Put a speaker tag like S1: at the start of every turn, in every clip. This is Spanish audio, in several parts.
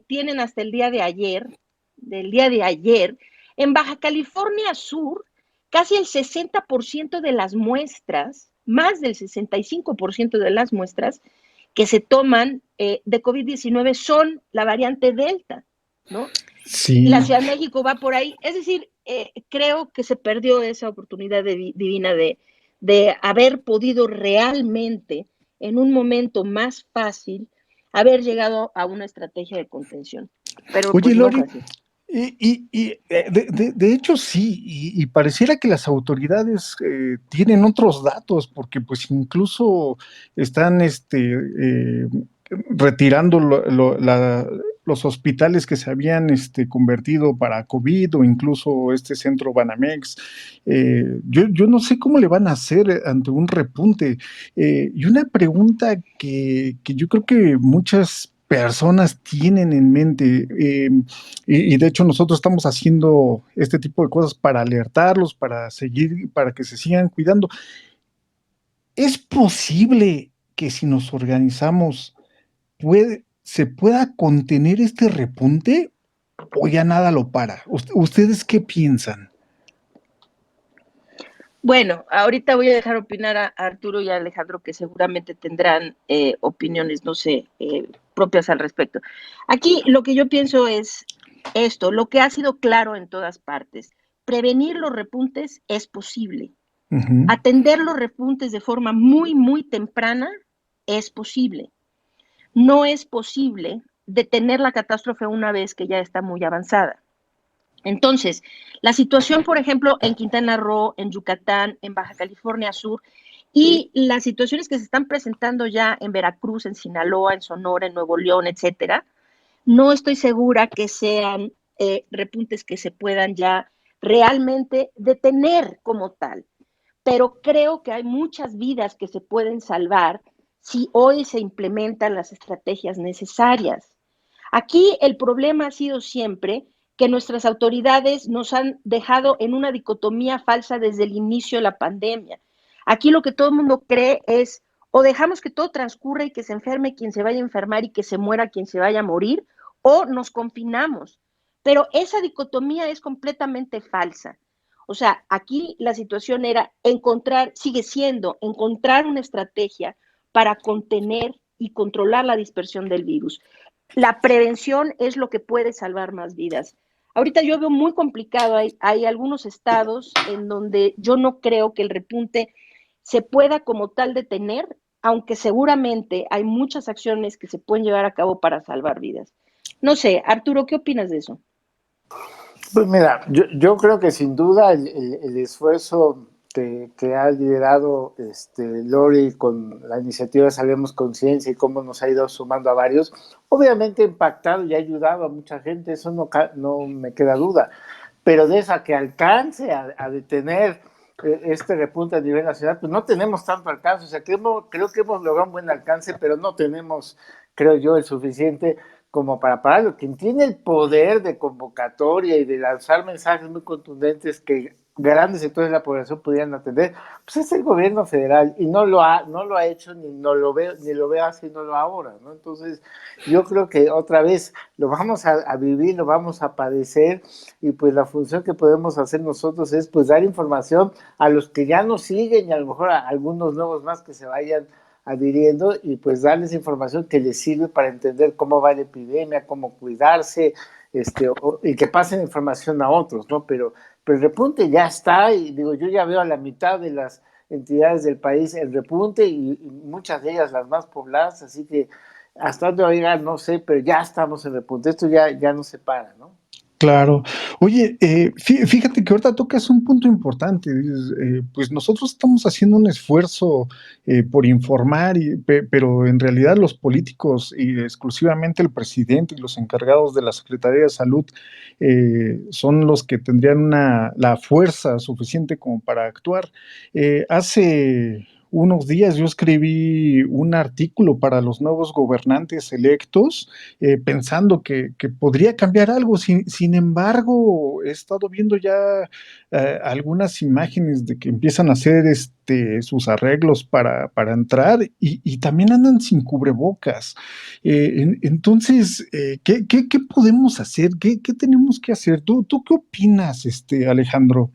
S1: tienen hasta el día de ayer, en Baja California Sur, casi el 60% de las muestras, más del 65% de las muestras que se toman de COVID-19 son la variante Delta, ¿no?
S2: Sí.
S1: La Ciudad de México va por ahí. Es decir, creo que se perdió esa oportunidad divina de haber podido realmente, en un momento más fácil, haber llegado a una estrategia de contención. Pero
S2: Oye,
S1: pues no
S2: Lori,
S1: fue así.
S2: de hecho sí, y pareciera que las autoridades tienen otros datos, porque pues incluso están retirando los hospitales que se habían convertido para COVID o incluso este centro Banamex. Yo no sé cómo le van a hacer ante un repunte. Y una pregunta que yo creo que muchas personas tienen en mente, y de hecho nosotros estamos haciendo este tipo de cosas para alertarlos, para seguir, para que se sigan cuidando. ¿Es posible que si nos organizamos se pueda contener este repunte o ya nada lo para? ¿Ustedes qué piensan?
S1: Bueno, ahorita voy a dejar opinar a Arturo y a Alejandro, que seguramente tendrán opiniones, no sé, propias al respecto. Aquí lo que yo pienso es esto, lo que ha sido claro en todas partes. Prevenir los repuntes es posible.
S2: Uh-huh.
S1: Atender los repuntes de forma muy, muy temprana es posible. No es posible detener la catástrofe una vez que ya está muy avanzada. Entonces, la situación, por ejemplo, en Quintana Roo, en Yucatán, en Baja California Sur, y las situaciones que se están presentando ya en Veracruz, en Sinaloa, en Sonora, en Nuevo León, etcétera, no estoy segura que sean repuntes que se puedan ya realmente detener como tal. Pero creo que hay muchas vidas que se pueden salvar si hoy se implementan las estrategias necesarias. Aquí el problema ha sido siempre que nuestras autoridades nos han dejado en una dicotomía falsa desde el inicio de la pandemia. Aquí lo que todo el mundo cree es o dejamos que todo transcurra y que se enferme quien se vaya a enfermar y que se muera quien se vaya a morir, o nos confinamos. Pero esa dicotomía es completamente falsa. O sea, aquí la situación era sigue siendo encontrar una estrategia para contener y controlar la dispersión del virus. La prevención es lo que puede salvar más vidas. Ahorita yo veo muy complicado, hay algunos estados en donde yo no creo que el repunte se pueda como tal detener, aunque seguramente hay muchas acciones que se pueden llevar a cabo para salvar vidas. No sé, Arturo, ¿qué opinas de eso?
S3: Pues mira, yo creo que sin duda el esfuerzo que ha liderado Lori con la iniciativa Salvemos Conciencia y cómo nos ha ido sumando a varios, obviamente ha impactado y ha ayudado a mucha gente, eso no me queda duda, pero de esa que alcance a detener este repunte a nivel nacional, pues no tenemos tanto alcance, o sea, creo que hemos logrado un buen alcance, pero no tenemos, creo yo, el suficiente como para pararlo. Quien tiene el poder de convocatoria y de lanzar mensajes muy contundentes que grandes sectores de la población pudieran atender, pues es el gobierno federal y no lo ha hecho ni lo ve haciéndolo ahora, ¿no? Entonces yo creo que otra vez lo vamos a vivir, lo vamos a padecer y pues la función que podemos hacer nosotros es pues dar información a los que ya nos siguen y a lo mejor a algunos nuevos más que se vayan adhiriendo y pues darles información que les sirve para entender cómo va la epidemia, cómo cuidarse, y que pasen información a otros, ¿no? Pero el repunte ya está y digo, yo ya veo a la mitad de las entidades del país el repunte y muchas de ellas las más pobladas, así que hasta dónde va a llegar no sé, pero ya estamos en repunte, esto ya no se para, ¿no?
S2: Claro. Oye, fíjate que ahorita tocas un punto importante. Dices, pues nosotros estamos haciendo un esfuerzo por informar, pero en realidad los políticos y exclusivamente el presidente y los encargados de la Secretaría de Salud son los que tendrían la fuerza suficiente como para actuar. Hace unos días yo escribí un artículo para los nuevos gobernantes electos, pensando que podría cambiar algo. Sin embargo, he estado viendo ya algunas imágenes de que empiezan a hacer sus arreglos para entrar y también andan sin cubrebocas. Entonces, ¿qué podemos hacer? ¿Qué tenemos que hacer? ¿Tú qué opinas, Alejandro?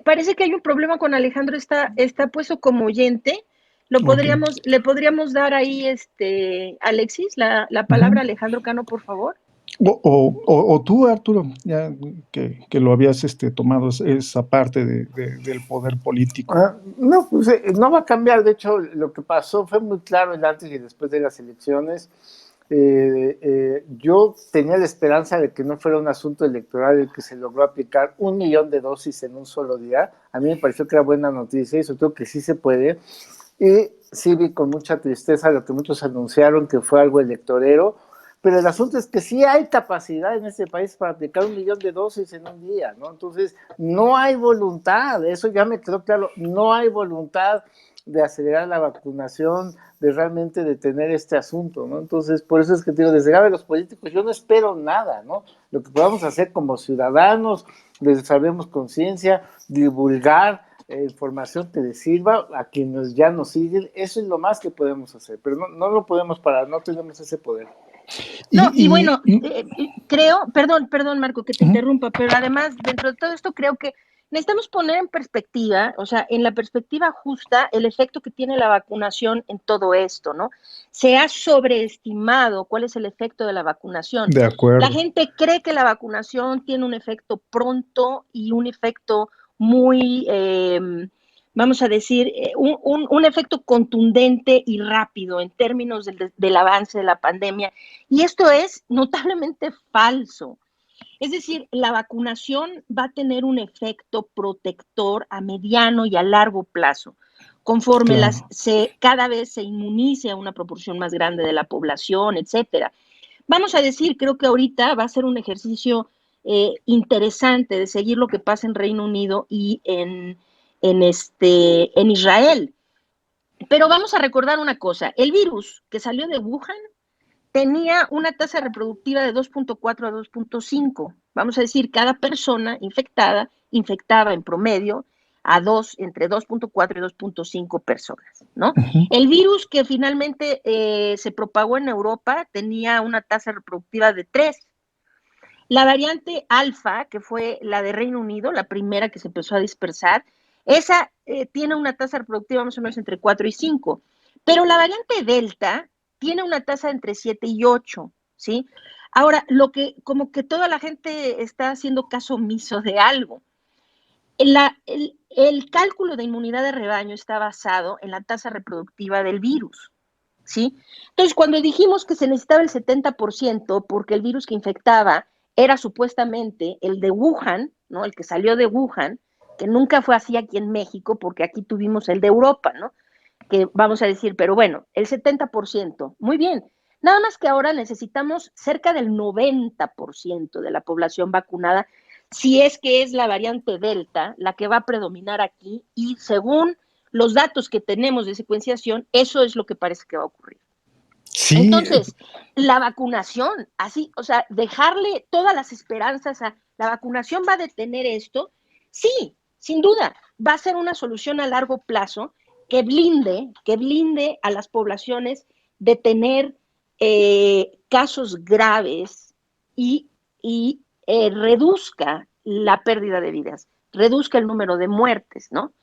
S1: Parece que hay un problema con Alejandro, está puesto como oyente.
S2: Okay.
S1: Le podríamos dar ahí, Alexis, la palabra a Alejandro Cano, por favor.
S2: O tú, Arturo, ya que lo habías tomado esa parte del poder político.
S3: No, pues no va a cambiar. De hecho, lo que pasó fue muy claro el antes y después de las elecciones. Yo tenía la esperanza de que no fuera un asunto electoral el que se logró aplicar 1 millón de dosis en un solo día. A mí me pareció que era buena noticia y sobre todo que sí se puede. Y sí vi con mucha tristeza lo que muchos anunciaron que fue algo electorero, pero el asunto es que sí hay capacidad en este país para aplicar 1 millón de dosis en un día, ¿no? Entonces, no hay voluntad, eso ya me quedó claro, no hay voluntad de acelerar la vacunación, de realmente detener este asunto, ¿no? Entonces, por eso es que te digo, desde los políticos, yo no espero nada, ¿no? Lo que podamos hacer como ciudadanos, desarrollemos conciencia, divulgar información que les sirva a quienes ya nos siguen, eso es lo más que podemos hacer, pero no lo podemos parar, no tenemos ese poder.
S1: No, y bueno, creo, perdón Marco que te interrumpa, pero además dentro de todo esto creo que necesitamos poner en perspectiva, o sea, en la perspectiva justa, el efecto que tiene la vacunación en todo esto, ¿no? Se ha sobreestimado cuál es el efecto de la vacunación.
S2: De acuerdo.
S1: La gente cree que la vacunación tiene un efecto pronto y un efecto muy, vamos a decir, un efecto contundente y rápido en términos del avance de la pandemia. Y esto es notablemente falso. Es decir, la vacunación va a tener un efecto protector a mediano y a largo plazo, conforme
S2: claro.
S1: Cada vez se inmunice a una proporción más grande de la población, etcétera. Vamos a decir, creo que ahorita va a ser un ejercicio interesante de seguir lo que pasa en Reino Unido y en Israel. Pero vamos a recordar una cosa, el virus que salió de Wuhan tenía una tasa reproductiva de 2.4 a 2.5. Vamos a decir, cada persona infectada infectaba en promedio a entre 2.4 y 2.5 personas, ¿no? El virus que finalmente se propagó en Europa tenía una tasa reproductiva de 3. La variante alfa, que fue la de Reino Unido, la primera que se empezó a dispersar, esa tiene una tasa reproductiva más o menos entre 4 y 5. Pero la variante delta tiene una tasa entre 7 y 8, ¿sí? Ahora, como que toda la gente está haciendo caso omiso de algo. El cálculo de inmunidad de rebaño está basado en la tasa reproductiva del virus, ¿sí? Entonces, cuando dijimos que se necesitaba el 70% porque el virus que infectaba era supuestamente el de Wuhan, ¿no? El que salió de Wuhan, que nunca fue así aquí en México, porque aquí tuvimos el de Europa, ¿no? Que vamos a decir, pero bueno, el 70%, muy bien. Nada más que ahora necesitamos cerca del 90% de la población vacunada, si es que es la variante Delta la que va a predominar aquí, y según los datos que tenemos de secuenciación, eso es lo que parece que va a ocurrir. Sí. Entonces, la vacunación, así, o sea, dejarle todas las esperanzas a la vacunación va a detener esto, sí, sin duda, va a ser una solución a largo plazo que blinde a las poblaciones de tener casos graves y reduzca la pérdida de vidas, reduzca el número de muertes, ¿no?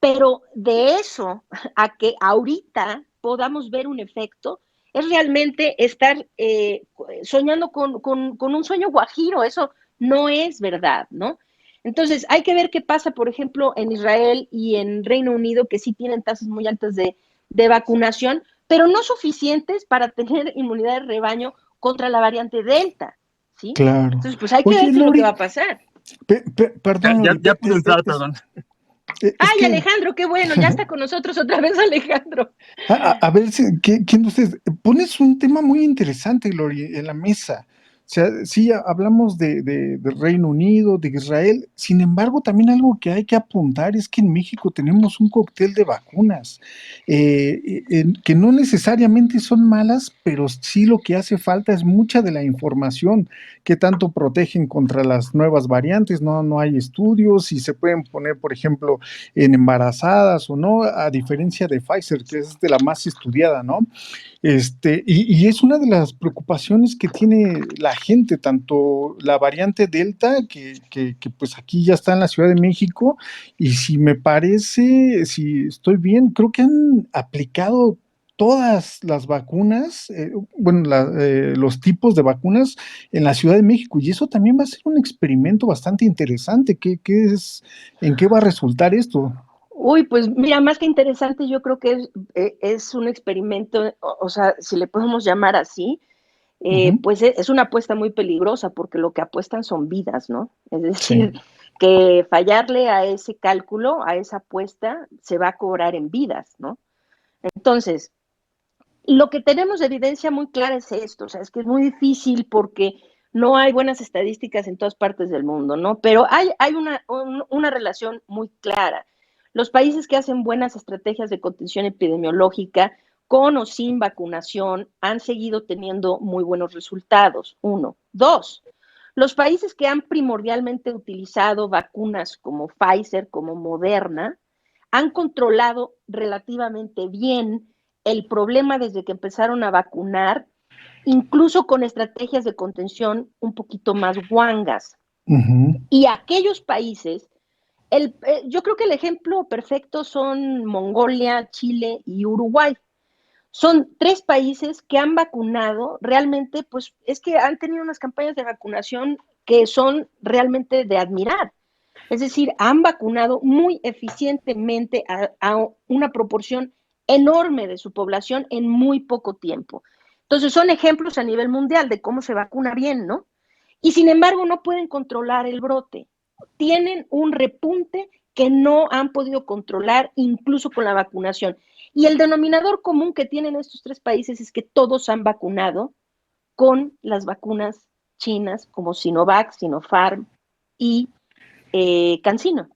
S1: Pero de eso a que ahorita podamos ver un efecto, es realmente estar soñando con un sueño guajiro, eso no es verdad, ¿no? Entonces, hay que ver qué pasa, por ejemplo, en Israel y en Reino Unido, que sí tienen tasas muy altas de vacunación, pero no suficientes para tener inmunidad de rebaño contra la variante Delta, ¿sí?
S2: Claro.
S1: Entonces, pues hay que ver qué es lo que va a pasar.
S2: Perdón,
S4: ya puedo entrar, perdón.
S1: Ay, Alejandro, qué bueno, ya está con nosotros otra vez Alejandro.
S2: A ver, ¿quién de ustedes? Pones un tema muy interesante, Lori, en la mesa sea, sí, hablamos de Reino Unido, de Israel, sin embargo, también algo que hay que apuntar es que en México tenemos un cóctel de vacunas, que no necesariamente son malas, pero sí lo que hace falta es mucha de la información, que tanto protegen contra las nuevas variantes, no hay estudios, si se pueden poner, por ejemplo, en embarazadas o no, a diferencia de Pfizer, que es de la más estudiada, ¿no? Y es una de las preocupaciones que tiene la gente, tanto la variante Delta, que pues aquí ya está en la Ciudad de México, y si me parece, si estoy bien, creo que han aplicado todas las vacunas, bueno, los tipos de vacunas en la Ciudad de México, y eso también va a ser un experimento bastante interesante. ¿En qué va a resultar esto?
S1: Uy, pues mira, más que interesante, yo creo que es un experimento, o sea, si le podemos llamar así,
S2: Ujú.
S1: pues es una apuesta muy peligrosa porque lo que apuestan son vidas, ¿no? Es
S2: Sí.
S1: decir, que fallarle a ese cálculo, a esa apuesta, se va a cobrar en vidas, ¿no? Entonces, lo que tenemos de evidencia muy clara es esto, o sea, es que es muy difícil porque no hay buenas estadísticas en todas partes del mundo, ¿no? Pero hay una relación muy clara. Los países que hacen buenas estrategias de contención epidemiológica con o sin vacunación han seguido teniendo muy buenos resultados, uno. Dos, los países que han primordialmente utilizado vacunas como Pfizer, como Moderna, han controlado relativamente bien el problema desde que empezaron a vacunar, incluso con estrategias de contención un poquito más guangas.
S2: Ujú.
S1: Y aquellos países, yo creo que el ejemplo perfecto son Mongolia, Chile y Uruguay. Son tres países que han vacunado realmente, pues es que han tenido unas campañas de vacunación que son realmente de admirar. Es decir, han vacunado muy eficientemente a una proporción enorme de su población en muy poco tiempo. Entonces, son ejemplos a nivel mundial de cómo se vacuna bien, ¿no? Y sin embargo, no pueden controlar el brote. Tienen un repunte que no han podido controlar incluso con la vacunación. Y el denominador común que tienen estos tres países es que todos han vacunado con las vacunas chinas como Sinovac, Sinopharm y Cancino.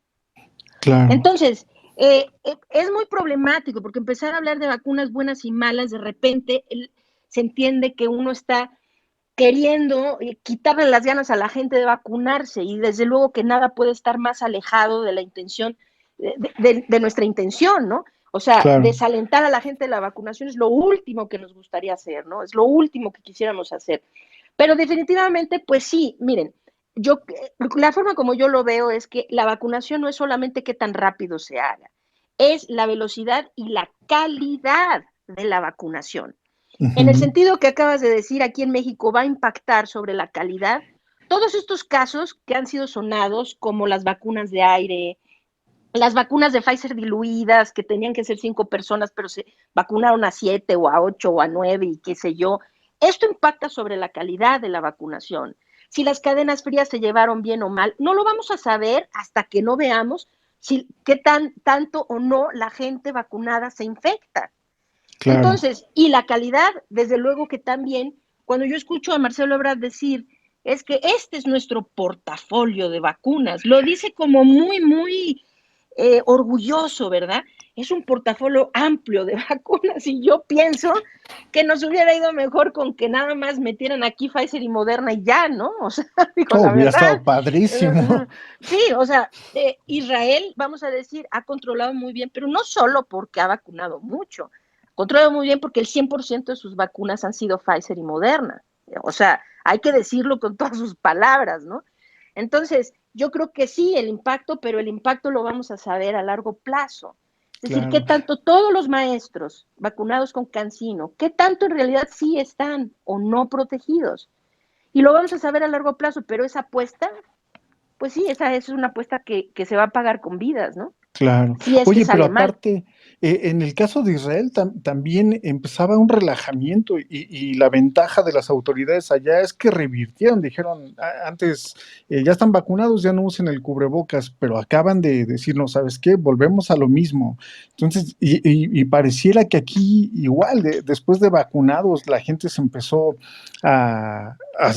S2: Claro.
S1: Entonces, es muy problemático porque empezar a hablar de vacunas buenas y malas, de repente se entiende que uno está queriendo quitarle las ganas a la gente de vacunarse y desde luego que nada puede estar más alejado de la intención, de nuestra intención, ¿no? O sea,
S2: Claro.
S1: desalentar a la gente de la vacunación es lo último que nos gustaría hacer, ¿no? Es lo último que quisiéramos hacer. Pero definitivamente, pues sí, miren, yo, la forma como yo lo veo es que la vacunación no es solamente qué tan rápido se haga, es la velocidad y la calidad de la vacunación. En el
S2: Ujú.
S1: sentido que acabas de decir, aquí en México va a impactar sobre la calidad todos estos casos que han sido sonados, como las vacunas de aire, las vacunas de Pfizer diluidas, que tenían que ser 5 personas, pero se vacunaron a 7 o a 8 o a 9 y qué sé yo. Esto impacta sobre la calidad de la vacunación. Si las cadenas frías se llevaron bien o mal, no lo vamos a saber hasta que no veamos qué tanto o no la gente vacunada se infecta.
S2: Claro.
S1: Entonces, y la calidad, desde luego que también, cuando yo escucho a Marcelo Ebrard decir, es que este es nuestro portafolio de vacunas, lo dice como muy orgulloso, ¿verdad? Es un portafolio amplio de vacunas y yo pienso que nos hubiera ido mejor con que nada más metieran aquí Pfizer y Moderna y ya, ¿no? O sea, digo,
S2: Oh,
S1: la
S2: hubiera
S1: verdad.
S2: estado padrísimo.
S1: Sí, o sea, Israel, vamos a decir, ha controlado muy bien, pero no solo porque ha vacunado mucho, controlado muy bien porque el 100% de sus vacunas han sido Pfizer y Moderna. O sea, hay que decirlo con todas sus palabras, ¿no? Entonces, yo creo que sí, el impacto, pero el impacto lo vamos a saber a largo plazo. Es decir, qué
S2: Claro.
S1: tanto todos los maestros vacunados con Cancino, qué tanto en realidad sí están o no protegidos. Y lo vamos a saber a largo plazo, pero esa apuesta, pues sí, esa es una apuesta que se va a pagar con vidas, ¿no?
S2: Claro.
S1: Si es que
S2: Oye, pero
S1: sale mal.
S2: aparte, En el caso de Israel también empezaba un relajamiento y la ventaja de las autoridades allá es que revirtieron, dijeron antes, ya están vacunados, ya no usen el cubrebocas, pero acaban de decirnos, ¿sabes qué? Volvemos a lo mismo. Entonces, y pareciera que aquí igual, después de vacunados, la gente se empezó a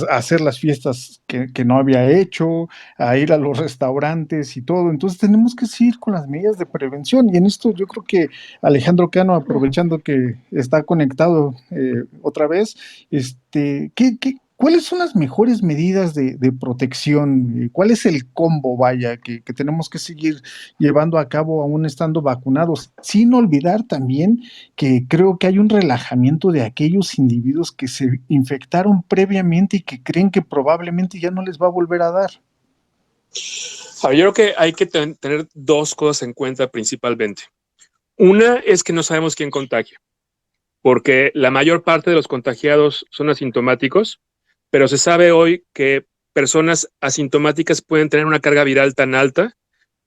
S2: hacer las fiestas que no había hecho, a ir a los restaurantes y todo. Entonces tenemos que seguir con las medidas de prevención. Y en esto yo creo que Alejandro Cano, aprovechando que está conectado otra vez, ¿cuáles son las mejores medidas de protección? ¿Cuál es el combo, vaya, que tenemos que seguir llevando a cabo aún estando vacunados? Sin olvidar también que creo que hay un relajamiento de aquellos individuos que se infectaron previamente y que creen que probablemente ya no les va a volver a dar.
S4: A ver, yo creo que hay que tener dos cosas en cuenta principalmente. Una es que no sabemos quién contagia, porque la mayor parte de los contagiados son asintomáticos, pero se sabe hoy que personas asintomáticas pueden tener una carga viral tan alta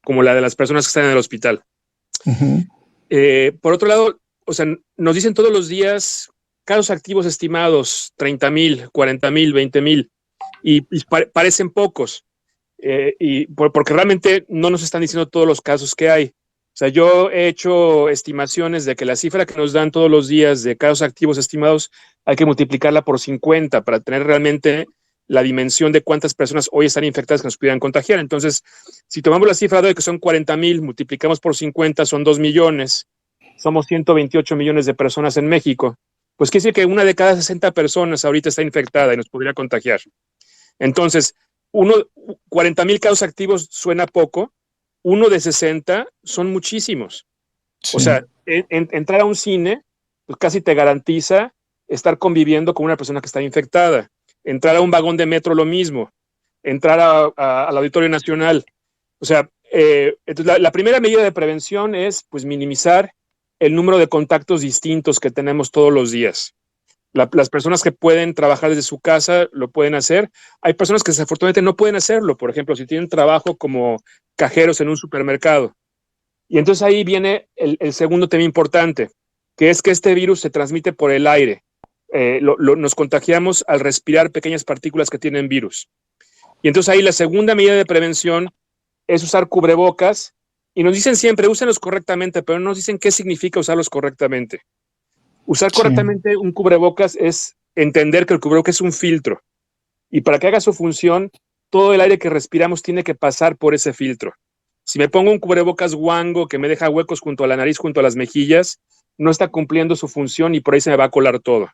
S4: como la de las personas que están en el hospital.
S2: Uh-huh.
S4: Por otro lado, o sea, nos dicen todos los días casos activos estimados, 30,000, 40,000, 20,000, y parecen pocos. Porque realmente no nos están diciendo todos los casos que hay. O sea, yo he hecho estimaciones de que la cifra que nos dan todos los días de casos activos estimados hay que multiplicarla por 50 para tener realmente la dimensión de cuántas personas hoy están infectadas que nos pudieran contagiar. Entonces, si tomamos la cifra de hoy, que son 40,000, multiplicamos por 50, son 2 millones. Somos 128 millones de personas en México. Pues quiere decir que una de cada 60 personas ahorita está infectada y nos podría contagiar. Entonces, 40,000 casos activos suena poco, uno de 60 son muchísimos. Sí. O sea, entrar a un cine, pues casi te garantiza estar conviviendo con una persona que está infectada. Entrar a un vagón de metro, lo mismo. Entrar al Auditorio Nacional. O sea, entonces la primera medida de prevención es pues minimizar el número de contactos distintos que tenemos todos los días. Las personas que pueden trabajar desde su casa lo pueden hacer. Hay personas que desafortunadamente no pueden hacerlo, por ejemplo, si tienen trabajo como cajeros en un supermercado. Y entonces ahí viene el segundo tema importante, que es que este virus se transmite por el aire. Nos contagiamos al respirar pequeñas partículas que tienen virus. Y entonces ahí la segunda medida de prevención es usar cubrebocas. Y nos dicen siempre, úsenlos correctamente, pero no nos dicen qué significa usarlos correctamente. Usar correctamente un cubrebocas es entender que el cubrebocas es un filtro y para que haga su función, todo el aire que respiramos tiene que pasar por ese filtro. Si me pongo un cubrebocas guango que me deja huecos junto a la nariz, junto a las mejillas, no está cumpliendo su función y por ahí se me va a colar todo.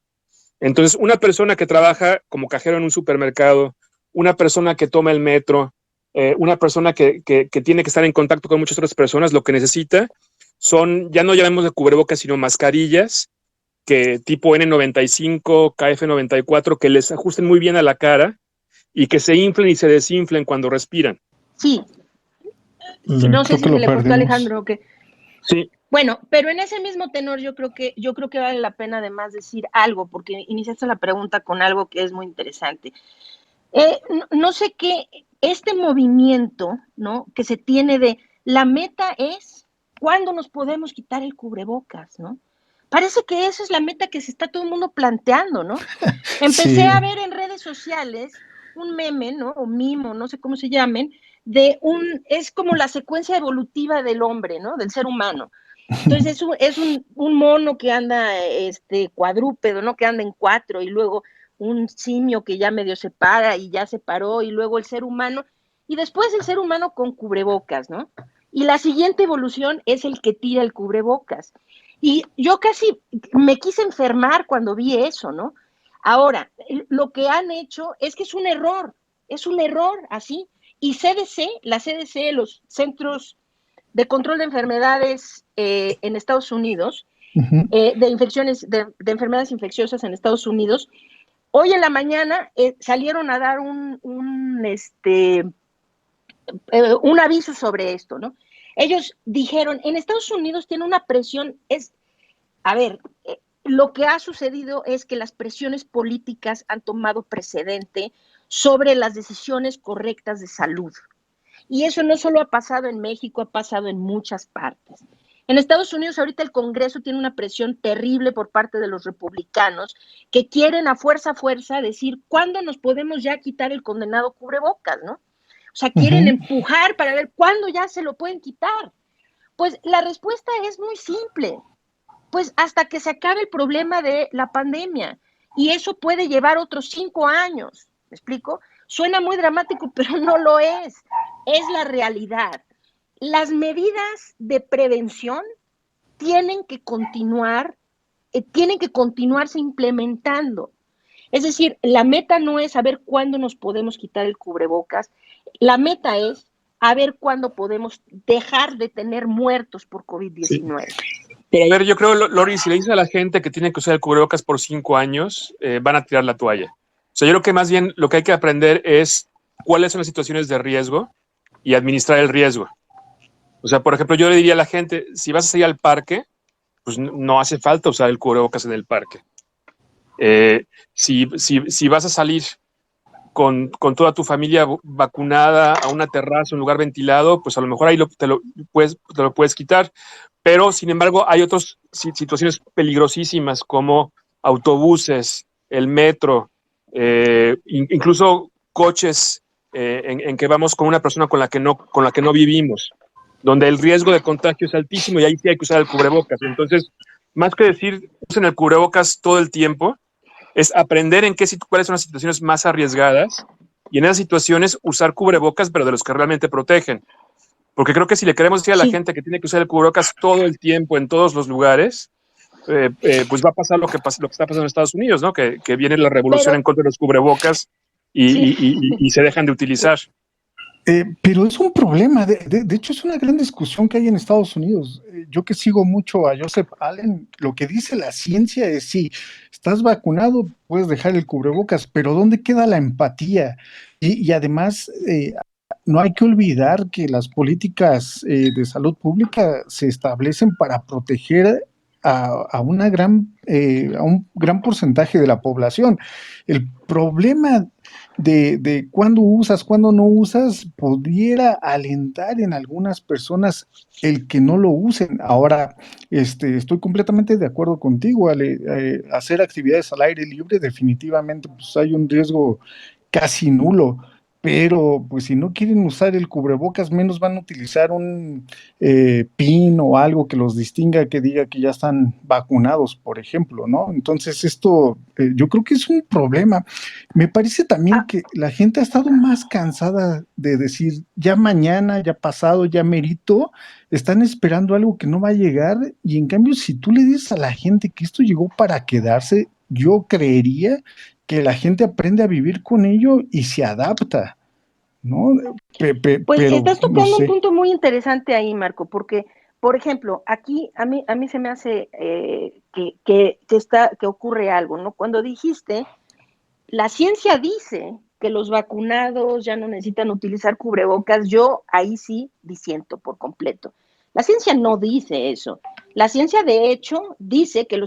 S4: Entonces, una persona que trabaja como cajero en un supermercado, una persona que toma el metro, una persona que tiene que estar en contacto con muchas otras personas, lo que necesita son, ya no llamemos de cubrebocas, sino mascarillas, que tipo N95, KF94, que les ajusten muy bien a la cara y que se inflen y se desinflen cuando respiran.
S1: Sí. No sé si se le cortó a Alejandro o qué.
S4: Sí.
S1: Bueno, pero en ese mismo tenor yo creo que vale la pena además decir algo, porque iniciaste la pregunta con algo que es muy interesante. No sé qué, este movimiento, ¿no?, que se tiene de la meta es cuándo nos podemos quitar el cubrebocas, ¿no? Parece que esa es la meta que se está todo el mundo planteando, ¿no? Empecé a ver en redes sociales un meme, ¿no? O mimo, no sé cómo se llamen, es como la secuencia evolutiva del hombre, ¿no? Del ser humano. Entonces es un mono que anda cuadrúpedo, ¿no? Que anda en cuatro, y luego un simio que ya medio se para y ya se paró, y luego el ser humano, y después el ser humano con cubrebocas, ¿no? Y la siguiente evolución es el que tira el cubrebocas. Y yo casi me quise enfermar cuando vi eso, ¿no? Ahora, lo que han hecho es que es un error así. Y la CDC, los Centros de Control de Enfermedades en Estados Unidos, de enfermedades infecciosas en Estados Unidos, hoy en la mañana salieron a dar un aviso sobre esto, ¿no? Ellos dijeron, en Estados Unidos tiene una presión, lo que ha sucedido es que las presiones políticas han tomado precedente sobre las decisiones correctas de salud. Y eso no solo ha pasado en México, ha pasado en muchas partes. En Estados Unidos ahorita el Congreso tiene una presión terrible por parte de los republicanos que quieren a fuerza decir cuándo nos podemos ya quitar el condenado cubrebocas, ¿no? O sea, quieren empujar para ver cuándo ya se lo pueden quitar. Pues la respuesta es muy simple, pues hasta que se acabe el problema de la pandemia. Y eso puede llevar otros 5 años, ¿me explico? Suena muy dramático, pero no lo es la realidad. Las medidas de prevención tienen que continuarse implementando. Es decir, la meta no es saber cuándo nos podemos quitar el cubrebocas, la meta es a ver cuándo podemos dejar de tener muertos por COVID-19.
S4: Sí. Pero a ver, yo creo, Lori, si le dices a la gente que tiene que usar el cubrebocas por 5 años, van a tirar la toalla. O sea, yo creo que más bien lo que hay que aprender es cuáles son las situaciones de riesgo y administrar el riesgo. O sea, por ejemplo, yo le diría a la gente, si vas a salir al parque, pues no hace falta usar el cubrebocas en el parque. Si vas a salir con toda tu familia vacunada a una terraza, un lugar ventilado, pues a lo mejor ahí te lo puedes quitar. Pero, sin embargo, hay otras situaciones peligrosísimas como autobuses, el metro, incluso coches en que vamos con una persona con la que no vivimos, donde el riesgo de contagio es altísimo y ahí sí hay que usar el cubrebocas. Entonces, más que decir usen el cubrebocas todo el tiempo, es aprender cuáles son las situaciones más arriesgadas y en esas situaciones usar cubrebocas, pero de los que realmente protegen. Porque creo que si le queremos decir a la gente que tiene que usar el cubrebocas todo el tiempo en todos los lugares, pues va a pasar lo que está pasando en Estados Unidos, ¿no? Que viene la revolución en contra de los cubrebocas y se dejan de utilizar.
S2: Pero es un problema, de hecho es una gran discusión que hay en Estados Unidos. Yo que sigo mucho a Joseph Allen, lo que dice la ciencia es si estás vacunado puedes dejar el cubrebocas, pero ¿dónde queda la empatía? Y además no hay que olvidar que las políticas de salud pública se establecen para proteger a un gran porcentaje de la población. El problema de cuándo usas, cuándo no usas, pudiera alentar en algunas personas el que no lo usen. Ahora, estoy completamente de acuerdo contigo, Ale, hacer actividades al aire libre definitivamente pues hay un riesgo casi nulo, pero pues si no quieren usar el cubrebocas, menos van a utilizar un PIN o algo que los distinga, que diga que ya están vacunados, por ejemplo, ¿no? Entonces esto yo creo que es un problema. Me parece también que la gente ha estado más cansada de decir, ya mañana, ya pasado, ya merito, están esperando algo que no va a llegar, y en cambio si tú le dices a la gente que esto llegó para quedarse, yo creería que la gente aprende a vivir con ello y se adapta, ¿no?
S1: Pues
S2: Pero
S1: estás tocando
S2: no sé.
S1: un punto muy interesante ahí, Marco, porque, por ejemplo, aquí a mí se me hace que ocurre algo, ¿no? Cuando dijiste, la ciencia dice que los vacunados ya no necesitan utilizar cubrebocas, yo ahí sí disiento por completo. La ciencia no dice eso. La ciencia, de hecho, dice que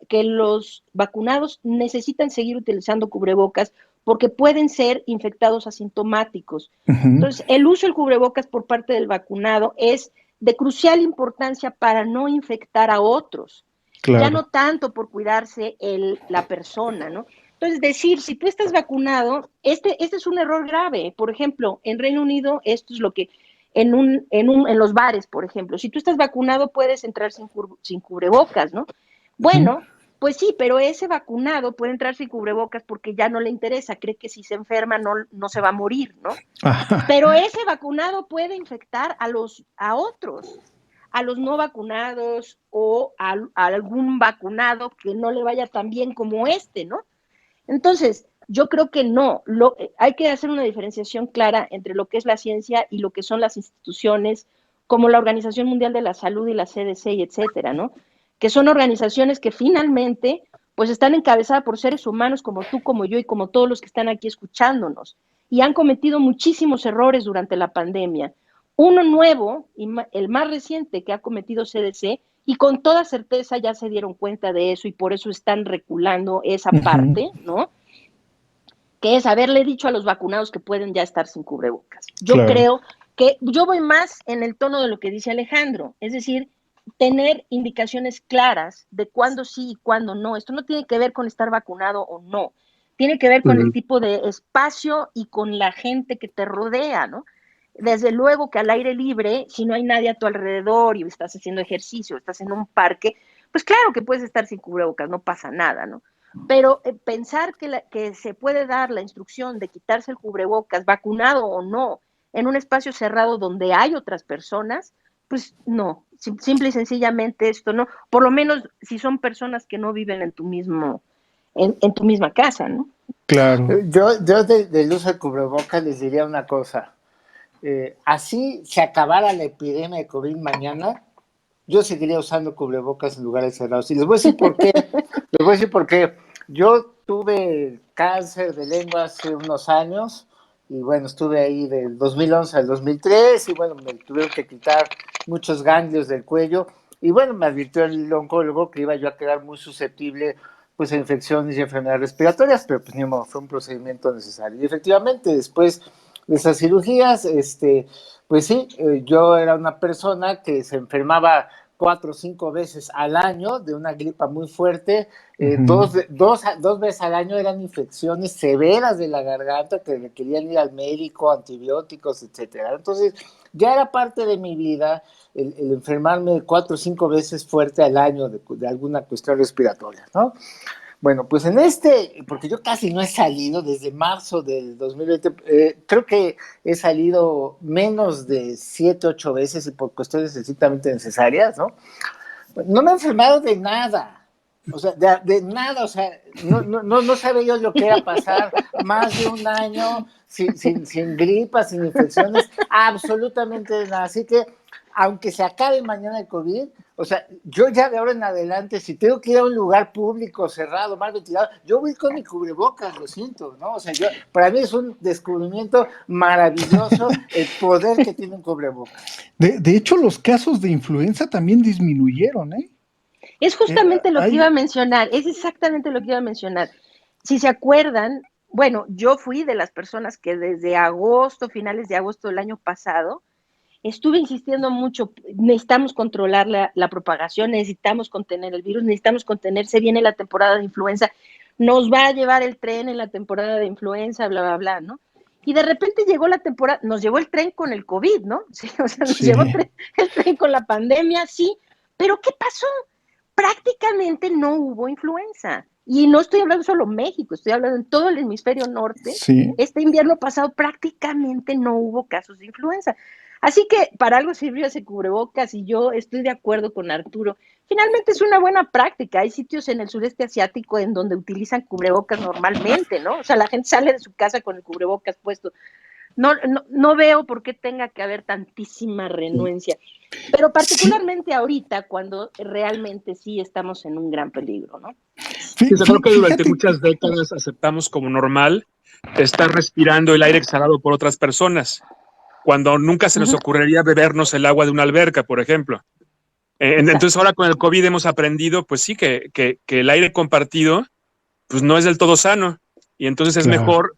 S1: que los vacunados necesitan seguir utilizando cubrebocas porque pueden ser infectados asintomáticos. Entonces, el uso del cubrebocas por parte del vacunado es de crucial importancia para no infectar a otros. Claro. Ya no tanto por cuidarse la persona, ¿no? Entonces, decir, si tú estás vacunado, este es un error grave. Por ejemplo, en Reino Unido, esto es lo que, en los bares, por ejemplo, si tú estás vacunado, puedes entrar sin cubrebocas, ¿no? Bueno, pues sí, pero ese vacunado puede entrar sin cubrebocas porque ya no le interesa, cree que si se enferma no se va a morir, ¿no? Pero ese vacunado puede infectar a otros, a los no vacunados o a algún vacunado que no le vaya tan bien como ¿no? Entonces, yo creo que no, hay que hacer una diferenciación clara entre lo que es la ciencia y lo que son las instituciones como la Organización Mundial de la Salud y la CDC y etcétera, ¿no? Que son organizaciones que finalmente pues están encabezadas por seres humanos como tú, como yo y como todos los que están aquí escuchándonos y han cometido muchísimos errores durante la pandemia. Uno nuevo, y el más reciente que ha cometido CDC, y con toda certeza ya se dieron cuenta de eso y por eso están reculando esa parte, ¿no? Que es haberle dicho a los vacunados que pueden ya estar sin cubrebocas. Yo creo que yo voy más en el tono de lo que dice Alejandro, es decir, tener indicaciones claras de cuándo sí y cuándo no. Esto no tiene que ver con estar vacunado o no, tiene que ver con el tipo de espacio y con la gente que te rodea, ¿no? Desde luego que al aire libre, si no hay nadie a tu alrededor y estás haciendo ejercicio, estás en un parque, pues claro que puedes estar sin cubrebocas, no pasa nada, ¿no? Pero pensar que se puede dar la instrucción de quitarse el cubrebocas, vacunado o no, en un espacio cerrado donde hay otras personas, pues no, simple y sencillamente esto no, por lo menos si son personas que no viven en tu misma casa, ¿no?
S2: Claro.
S3: Yo del uso de cubrebocas les diría una cosa. Así se acabara la epidemia de COVID mañana, yo seguiría usando cubrebocas en lugares cerrados. Y les voy a decir por qué. Les voy a decir por qué. Yo tuve cáncer de lengua hace unos años y bueno, estuve ahí del 2011 al 2003 y bueno, me tuvieron que quitar muchos ganglios del cuello y bueno, me advirtió el oncólogo que iba yo a quedar muy susceptible pues a infecciones y enfermedades respiratorias, pero pues ni modo, fue un procedimiento necesario. Y efectivamente, después de esas cirugías, pues sí, yo era una persona que se enfermaba 4 o 5 veces al año de una gripa muy fuerte. Dos veces al año eran infecciones severas de la garganta que requerían ir al médico, antibióticos, etcétera. Entonces, ya era parte de mi vida el enfermarme 4 o 5 veces fuerte al año de alguna cuestión respiratoria, ¿no? Bueno, pues porque yo casi no he salido desde marzo del 2020, creo que he salido menos de 7, 8 veces y por cuestiones estrictamente necesarias, ¿no? No me he enfermado de nada, o sea, de nada, o sea, no sabía yo lo que era pasar más de un año sin gripas, sin infecciones, absolutamente de nada. Así que, aunque se acabe mañana el COVID, o sea, yo ya de ahora en adelante, si tengo que ir a un lugar público, cerrado, mal ventilado, yo voy con mi cubrebocas, lo siento, ¿no? O sea, para mí es un descubrimiento maravilloso el poder que tiene un cubrebocas.
S2: De hecho, los casos de influenza también disminuyeron, ¿eh?
S1: Es justamente lo que iba a mencionar, es exactamente lo que iba a mencionar. Si se acuerdan, bueno, yo fui de las personas que desde agosto, finales de agosto del año pasado, estuve insistiendo mucho, necesitamos controlar la propagación, necesitamos contener el virus, necesitamos contener, se viene la temporada de influenza, nos va a llevar el tren en la temporada de influenza, bla, bla, bla, ¿no? Y de repente llegó la temporada, nos llevó el tren con el COVID, ¿no? Sí, o sea, nos llevó el tren con la pandemia, sí, pero ¿qué pasó? Prácticamente no hubo influenza. Y no estoy hablando solo México, estoy hablando en todo el hemisferio norte.
S2: Sí.
S1: Este invierno pasado prácticamente no hubo casos de influenza. Así que para algo sirvió ese cubrebocas y yo estoy de acuerdo con Arturo. Finalmente es una buena práctica. Hay sitios en el sureste asiático en donde utilizan cubrebocas normalmente, ¿no? O sea, la gente sale de su casa con el cubrebocas puesto. No veo por qué tenga que haber tantísima renuencia. Pero particularmente ahorita, cuando realmente sí estamos en un gran peligro, ¿no?
S4: Sí, creo que durante muchas décadas aceptamos como normal estar respirando el aire exhalado por otras personas, cuando nunca se nos ocurriría bebernos el agua de una alberca, por ejemplo. Entonces ahora con el COVID hemos aprendido, pues sí, que el aire compartido pues no es del todo sano, y entonces es mejor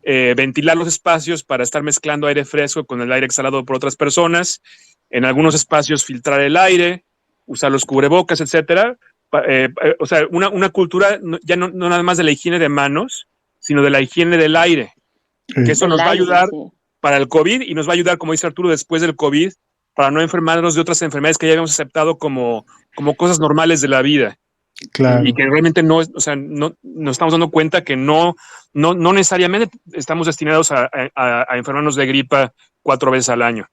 S4: ventilar los espacios para estar mezclando aire fresco con el aire exhalado por otras personas, en algunos espacios filtrar el aire, usar los cubrebocas, etcétera. O sea, una cultura ya no nada más de la higiene de manos, sino de la higiene del aire, que eso nos va a ayudar para el COVID y nos va a ayudar, como dice Arturo, después del COVID, para no enfermarnos de otras enfermedades que ya habíamos aceptado como cosas normales de la vida. Claro. Y que realmente no, o sea, no nos estamos dando cuenta que no necesariamente estamos destinados a enfermarnos de gripa 4 veces al año.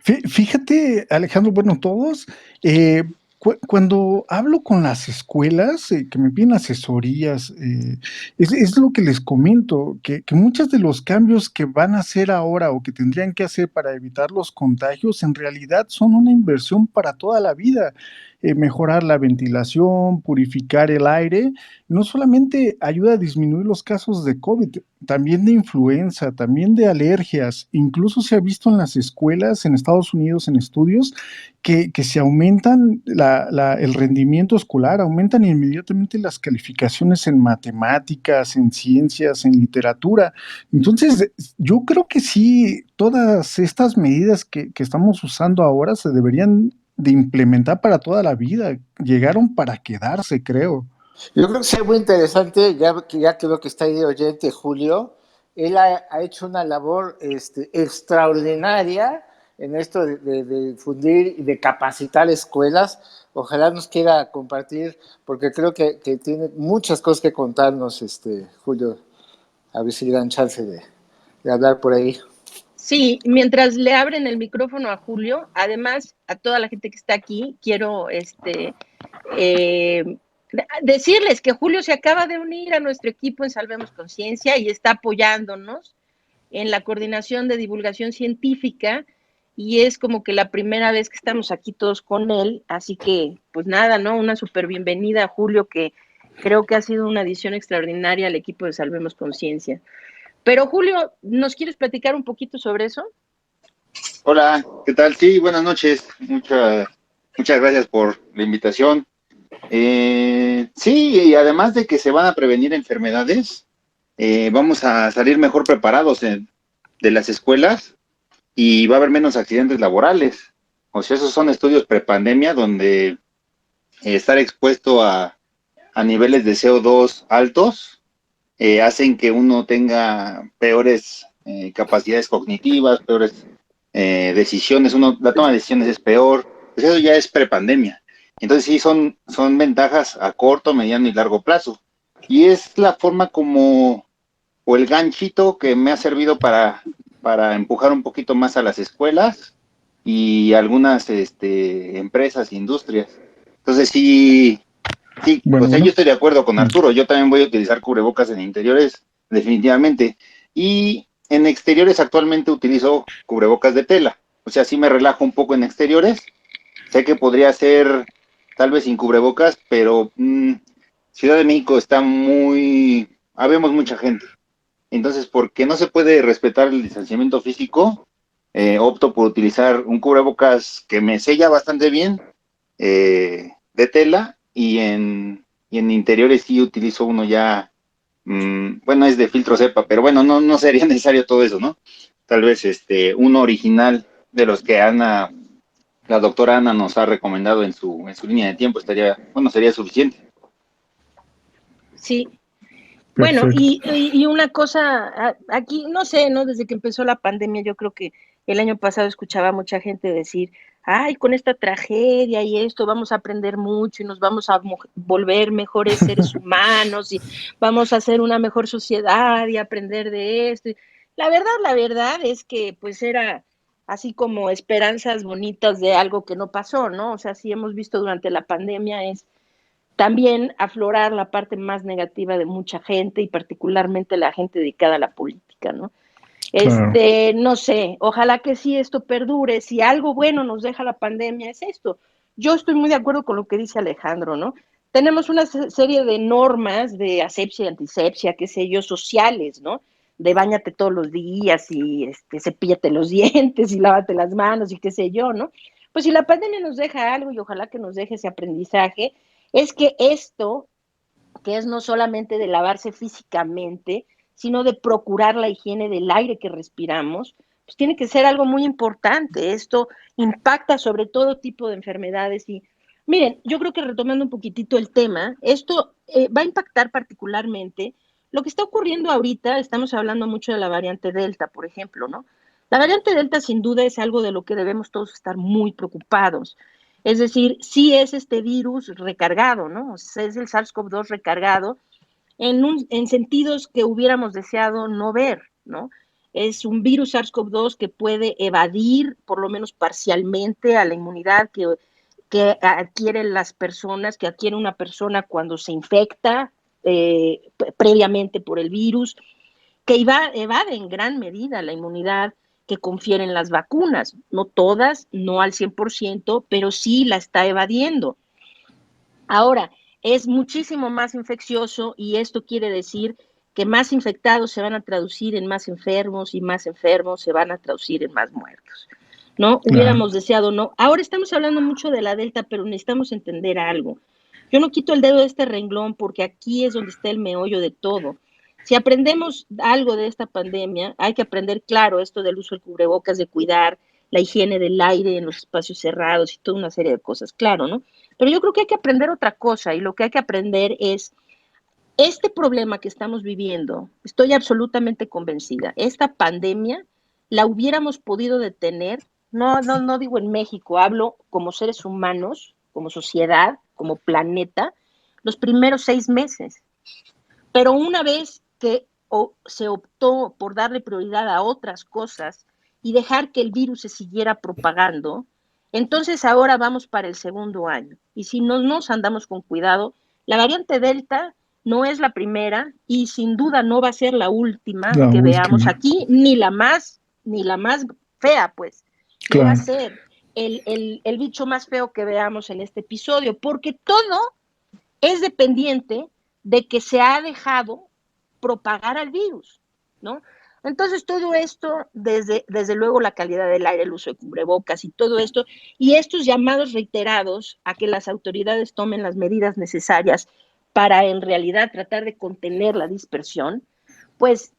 S2: Fíjate, Alejandro, bueno, todos, cuando hablo con las escuelas que me piden asesorías, es lo que les comento, que muchos de los cambios que van a hacer ahora o que tendrían que hacer para evitar los contagios, en realidad son una inversión para toda la vida. Mejorar la ventilación, purificar el aire, no solamente ayuda a disminuir los casos de COVID, también de influenza, también de alergias. Incluso se ha visto en las escuelas en Estados Unidos en estudios que se aumentan el rendimiento escolar, aumentan inmediatamente las calificaciones en matemáticas, en ciencias, en literatura. Entonces, yo creo que sí, todas estas medidas que estamos usando ahora se deberían de implementar para toda la vida. Llegaron para quedarse, creo.
S3: Yo creo que es muy interesante, ya creo que está ahí de oyente Julio. Él ha hecho una labor extraordinaria en esto de difundir y de capacitar escuelas. Ojalá nos quiera compartir, porque creo que tiene muchas cosas que contarnos, Julio. A ver si le dan chance de hablar por ahí.
S1: Sí, mientras le abren el micrófono a Julio, además a toda la gente que está aquí, quiero decirles que Julio se acaba de unir a nuestro equipo en Salvemos Conciencia y está apoyándonos en la coordinación de divulgación científica y es como que la primera vez que estamos aquí todos con él, así que pues nada, ¿no? Una súper bienvenida a Julio, que creo que ha sido una adición extraordinaria al equipo de Salvemos Conciencia. Pero Julio, ¿nos quieres platicar un poquito sobre eso?
S5: Hola, ¿qué tal? Sí, buenas noches. Muchas gracias por la invitación. Sí, y además de que se van a prevenir enfermedades, vamos a salir mejor preparados de las escuelas y va a haber menos accidentes laborales. O sea, esos son estudios prepandemia donde estar expuesto a niveles de CO2 altos hacen que uno tenga peores capacidades cognitivas, peores decisiones, la toma de decisiones es peor, pues eso ya es prepandemia. Entonces sí, son ventajas a corto, mediano y largo plazo. Y es la forma o el ganchito que me ha servido para empujar un poquito más a las escuelas y algunas empresas, industrias. Entonces sí,
S2: Bueno,
S5: yo estoy de acuerdo con Arturo, yo también voy a utilizar cubrebocas en interiores, definitivamente. Y en exteriores actualmente utilizo cubrebocas de tela, o sea, sí me relajo un poco en exteriores. Sé que podría ser tal vez sin cubrebocas, pero Ciudad de México está habemos mucha gente. Entonces, porque no se puede respetar el distanciamiento físico, opto por utilizar un cubrebocas que me sella bastante bien, de tela, y en interiores sí utilizo uno ya, bueno, es de filtro cepa, pero bueno, no sería necesario todo eso, ¿no? Tal vez uno original de los que la doctora Ana nos ha recomendado en su línea de tiempo sería suficiente.
S1: Sí. Bueno,
S2: perfecto.
S1: y una cosa, aquí, no sé, ¿no? Desde que empezó la pandemia, yo creo que el año pasado escuchaba a mucha gente decir, ay, con esta tragedia y esto vamos a aprender mucho y nos vamos a volver mejores seres humanos y vamos a hacer una mejor sociedad y aprender de esto. La verdad es que pues era así como esperanzas bonitas de algo que no pasó, ¿no? O sea, sí hemos visto durante la pandemia es también aflorar la parte más negativa de mucha gente y particularmente la gente dedicada a la política, ¿no?
S2: Claro.
S1: No sé, ojalá que sí esto perdure, si algo bueno nos deja la pandemia es esto. Yo estoy muy de acuerdo con lo que dice Alejandro, ¿no? Tenemos una serie de normas de asepsia y antisepsia, qué sé yo, sociales, ¿no? De báñate todos los días y cepíllate los dientes y lávate las manos y qué sé yo, ¿no? Pues si la pandemia nos deja algo y ojalá que nos deje ese aprendizaje, es que esto, que es no solamente de lavarse físicamente, sino de procurar la higiene del aire que respiramos, pues tiene que ser algo muy importante. Esto impacta sobre todo tipo de enfermedades y miren, yo creo que retomando un poquitito el tema, esto va a impactar particularmente lo que está ocurriendo ahorita. Estamos hablando mucho de la variante Delta, por ejemplo, ¿no? La variante Delta sin duda es algo de lo que debemos todos estar muy preocupados. Es decir, sí es este virus recargado, ¿no? O sea, es el SARS-CoV-2 recargado en sentidos que hubiéramos deseado no ver, ¿no? Es un virus SARS-CoV-2 que puede evadir, por lo menos parcialmente, a la inmunidad que adquieren las personas, que adquiere una persona cuando se infecta previamente por el virus, que evade en gran medida la inmunidad que confieren las vacunas. No todas, no al 100%, pero sí la está evadiendo. Ahora, es muchísimo más infeccioso y esto quiere decir que más infectados se van a traducir en más enfermos y más enfermos se van a traducir en más muertos, ¿no?
S2: Claro.
S1: Hubiéramos deseado no. Ahora estamos hablando mucho de la Delta, pero necesitamos entender algo. Yo no quito el dedo de este renglón porque aquí es donde está el meollo de todo. Si aprendemos algo de esta pandemia, hay que aprender, claro, esto del uso del cubrebocas, de cuidar la higiene del aire en los espacios cerrados y toda una serie de cosas, claro, ¿no? Pero yo creo que hay que aprender otra cosa, y lo que hay que aprender es este problema que estamos viviendo. Estoy absolutamente convencida, esta pandemia la hubiéramos podido detener, no digo en México, hablo como seres humanos, como sociedad, como planeta, los primeros 6 meses. Pero una vez que se optó por darle prioridad a otras cosas y dejar que el virus se siguiera propagando, entonces ahora vamos para el segundo año. Y si no nos andamos con cuidado, la variante Delta no es la primera y sin duda no va a ser la última que veamos aquí, ni la más fea, pues. No va a ser el bicho más feo que veamos en este episodio, porque todo es dependiente de que se ha dejado propagar al virus, ¿no? Entonces, todo esto, desde luego la calidad del aire, el uso de cubrebocas y todo esto, y estos llamados reiterados a que las autoridades tomen las medidas necesarias para en realidad tratar de contener la dispersión, pues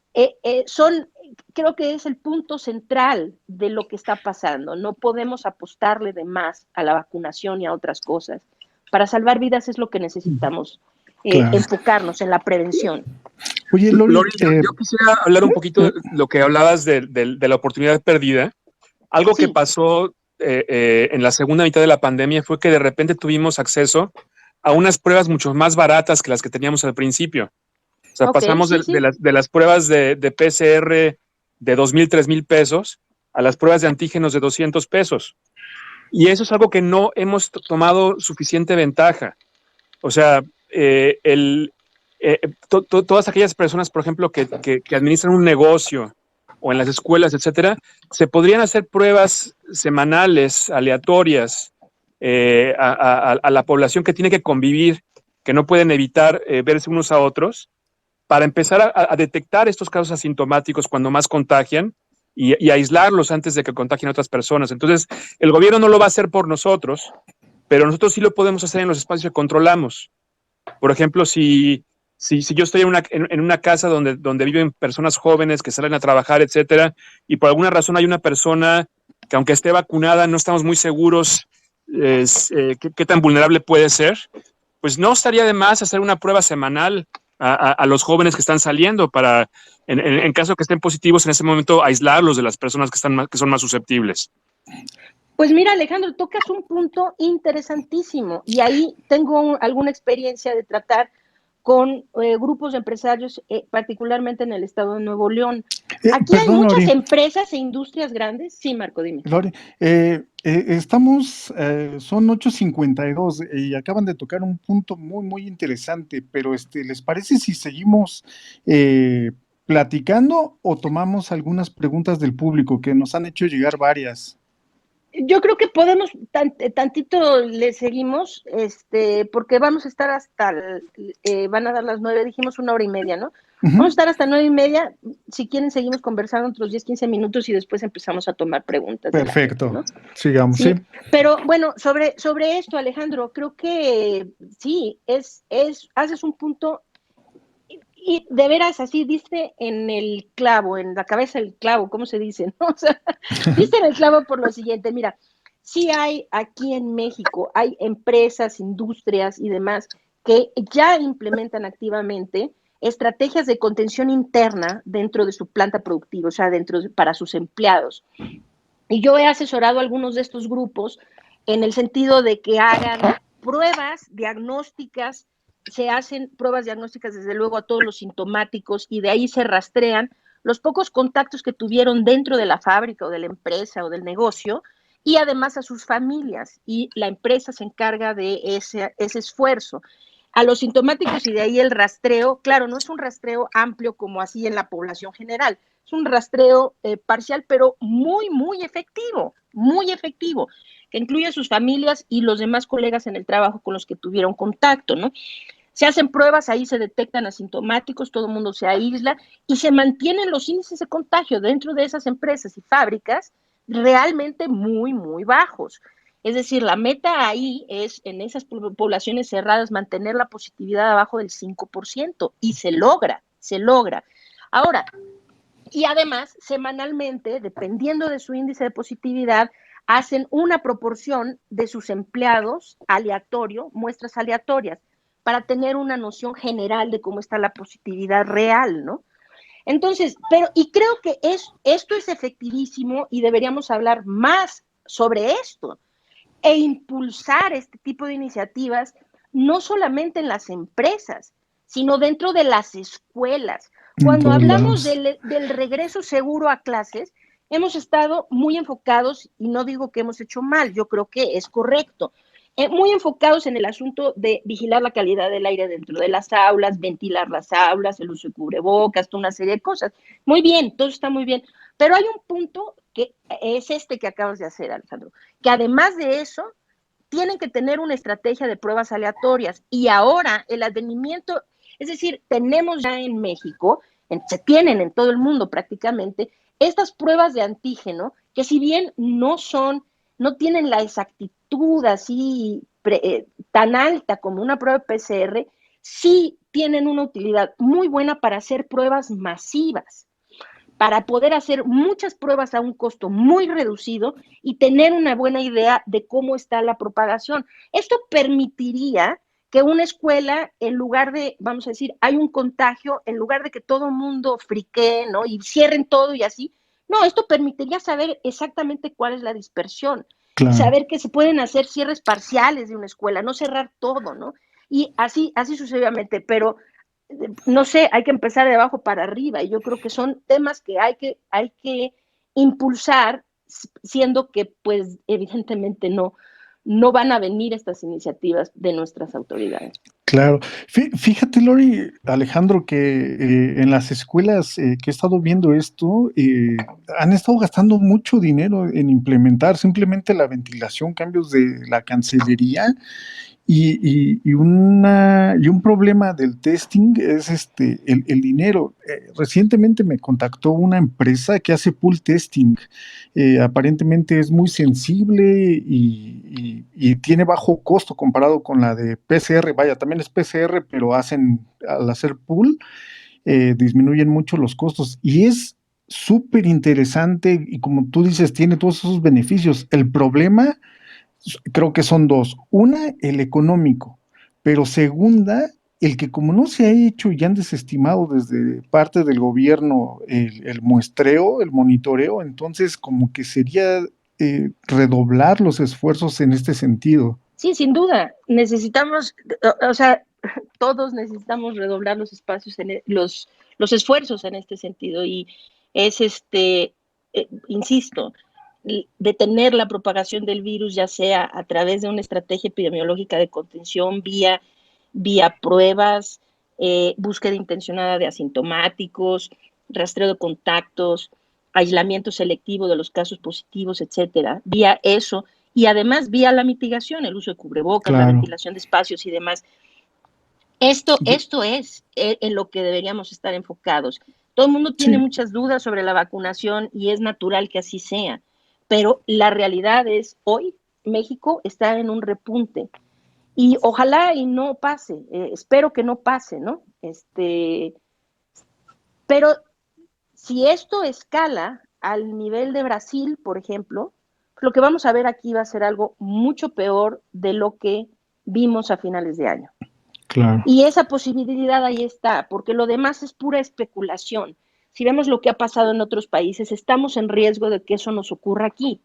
S1: creo que es el punto central de lo que está pasando. No podemos apostarle de más a la vacunación y a otras cosas. Para salvar vidas es lo que necesitamos, enfocarnos en la prevención.
S2: Oye, Lori,
S4: yo quisiera hablar un poquito de lo que hablabas de la oportunidad perdida. Algo que pasó en la segunda mitad de la pandemia fue que de repente tuvimos acceso a unas pruebas mucho más baratas que las que teníamos al principio. O sea, pasamos de las pruebas de PCR de 2,000, 3,000 pesos a las pruebas de antígenos de 200 pesos. Y eso es algo que no hemos tomado suficiente ventaja. O sea, todas aquellas personas, por ejemplo, que administran un negocio o en las escuelas, etcétera, se podrían hacer pruebas semanales, aleatorias, a la población que tiene que convivir, que no pueden evitar verse unos a otros, para empezar a detectar estos casos asintomáticos cuando más contagian y aislarlos antes de que contagien a otras personas. Entonces, el gobierno no lo va a hacer por nosotros, pero nosotros sí lo podemos hacer en los espacios que controlamos. Por ejemplo, si yo estoy en una casa donde viven personas jóvenes que salen a trabajar, etcétera, y por alguna razón hay una persona que, aunque esté vacunada, no estamos muy seguros qué tan vulnerable puede ser, pues no estaría de más hacer una prueba semanal a los jóvenes que están saliendo para, en caso que estén positivos en ese momento, aislarlos de las personas que son más susceptibles.
S1: Pues mira, Alejandro, tocas un punto interesantísimo y ahí tengo alguna experiencia de tratar con grupos de empresarios, particularmente en el estado de Nuevo León. Aquí hay muchas empresas e industrias grandes. Sí, Marco, dime.
S2: Lori, son 8:52 y acaban de tocar un punto muy, muy interesante, pero ¿les parece si seguimos platicando o tomamos algunas preguntas del público que nos han hecho llegar varias?
S1: Yo creo que podemos, tantito le seguimos, porque vamos a estar van a dar las 9, dijimos 1 hora y media, ¿no? Uh-huh. Vamos a estar hasta 9:30, si quieren seguimos conversando otros 10, 15 minutos y después empezamos a tomar preguntas.
S2: Perfecto,
S1: gente, ¿no?
S2: Sigamos, sí.
S1: Pero bueno, sobre esto, Alejandro, creo que sí, haces un punto. Y de veras, así diste en el clavo, en la cabeza del clavo, ¿cómo se dice? ¿No? O sea, diste en el clavo por lo siguiente, mira, sí hay aquí en México, hay empresas, industrias y demás que ya implementan activamente estrategias de contención interna dentro de su planta productiva, o sea, para sus empleados. Y yo he asesorado a algunos de estos grupos en el sentido de que hagan pruebas diagnósticas. Se hacen pruebas diagnósticas desde luego a todos los sintomáticos y de ahí se rastrean los pocos contactos que tuvieron dentro de la fábrica o de la empresa o del negocio y además a sus familias, y la empresa se encarga de ese esfuerzo. A los sintomáticos y de ahí el rastreo, claro, no es un rastreo amplio como así en la población general, es un rastreo parcial, pero muy, muy efectivo, que incluye a sus familias y los demás colegas en el trabajo con los que tuvieron contacto, ¿no? Se hacen pruebas, ahí se detectan asintomáticos, todo el mundo se aísla y se mantienen los índices de contagio dentro de esas empresas y fábricas realmente muy, muy bajos. Es decir, la meta ahí es, en esas poblaciones cerradas, mantener la positividad abajo del 5% y se logra. Ahora, Y además, semanalmente, dependiendo de su índice de positividad, hacen una proporción de sus empleados aleatorio, muestras aleatorias, para tener una noción general de cómo está la positividad real, ¿no? Entonces, y creo que esto es efectivísimo y deberíamos hablar más sobre esto e impulsar este tipo de iniciativas, no solamente en las empresas, sino dentro de las escuelas. Cuando hablamos del regreso seguro a clases, hemos estado muy enfocados, y no digo que hemos hecho mal, yo creo que es correcto, muy enfocados en el asunto de vigilar la calidad del aire dentro de las aulas, ventilar las aulas, el uso de cubrebocas, toda una serie de cosas. Muy bien, todo está muy bien, pero hay un punto que es este que acabas de hacer, Alejandro, que además de eso, tienen que tener una estrategia de pruebas aleatorias. Y ahora el advenimiento, es decir, tenemos ya en México, se tienen en todo el mundo prácticamente, estas pruebas de antígeno, que si bien no tienen la exactitud así tan alta como una prueba de PCR, sí tienen una utilidad muy buena para hacer pruebas masivas, para poder hacer muchas pruebas a un costo muy reducido y tener una buena idea de cómo está la propagación. Esto permitiría que una escuela, en lugar de, vamos a decir, hay un contagio, en lugar de que todo el mundo friquee, ¿no? Y cierren todo y así, no, esto permitiría saber exactamente cuál es la dispersión,
S2: Claro.
S1: saber que se pueden hacer cierres parciales de una escuela, no cerrar todo, ¿no? Y así sucesivamente, pero no sé, hay que empezar de abajo para arriba, y yo creo que son temas que hay que impulsar, siendo que pues evidentemente no van a venir estas iniciativas de nuestras autoridades.
S2: Claro. Fíjate, Lori, Alejandro, que en las escuelas que he estado viendo esto, han estado gastando mucho dinero en implementar simplemente la ventilación, cambios de la cancelería. Y un problema del testing es el dinero. Recientemente me contactó una empresa que hace pool testing. Aparentemente es muy sensible y tiene bajo costo comparado con la de PCR. Vaya, también es PCR, pero al hacer pool, disminuyen mucho los costos. Y es súper interesante y, como tú dices, tiene todos esos beneficios. El problema, creo que son dos. Una, el económico, pero segunda, el que como no se ha hecho y han desestimado desde parte del gobierno el muestreo, el monitoreo, entonces como que sería redoblar los esfuerzos en este sentido.
S1: Sí, sin duda, necesitamos, o sea, todos necesitamos redoblar los espacios, los esfuerzos en este sentido, y es insisto, detener la propagación del virus, ya sea a través de una estrategia epidemiológica de contención vía pruebas, búsqueda intencionada de asintomáticos, rastreo de contactos, aislamiento selectivo de los casos positivos, etcétera, vía eso, y además vía la mitigación, el uso de cubrebocas,
S2: Claro.
S1: la ventilación de espacios y demás. Esto es en lo que deberíamos estar enfocados. Todo el mundo tiene muchas dudas sobre la vacunación y es natural que así sea, pero la realidad es, hoy México está en un repunte y ojalá y no pase, espero que no pase, ¿no? Pero si esto escala al nivel de Brasil, por ejemplo, lo que vamos a ver aquí va a ser algo mucho peor de lo que vimos a finales de año.
S2: Claro.
S1: Y esa posibilidad ahí está, porque lo demás es pura especulación. Si vemos lo que ha pasado en otros países, estamos en riesgo de que eso nos ocurra aquí,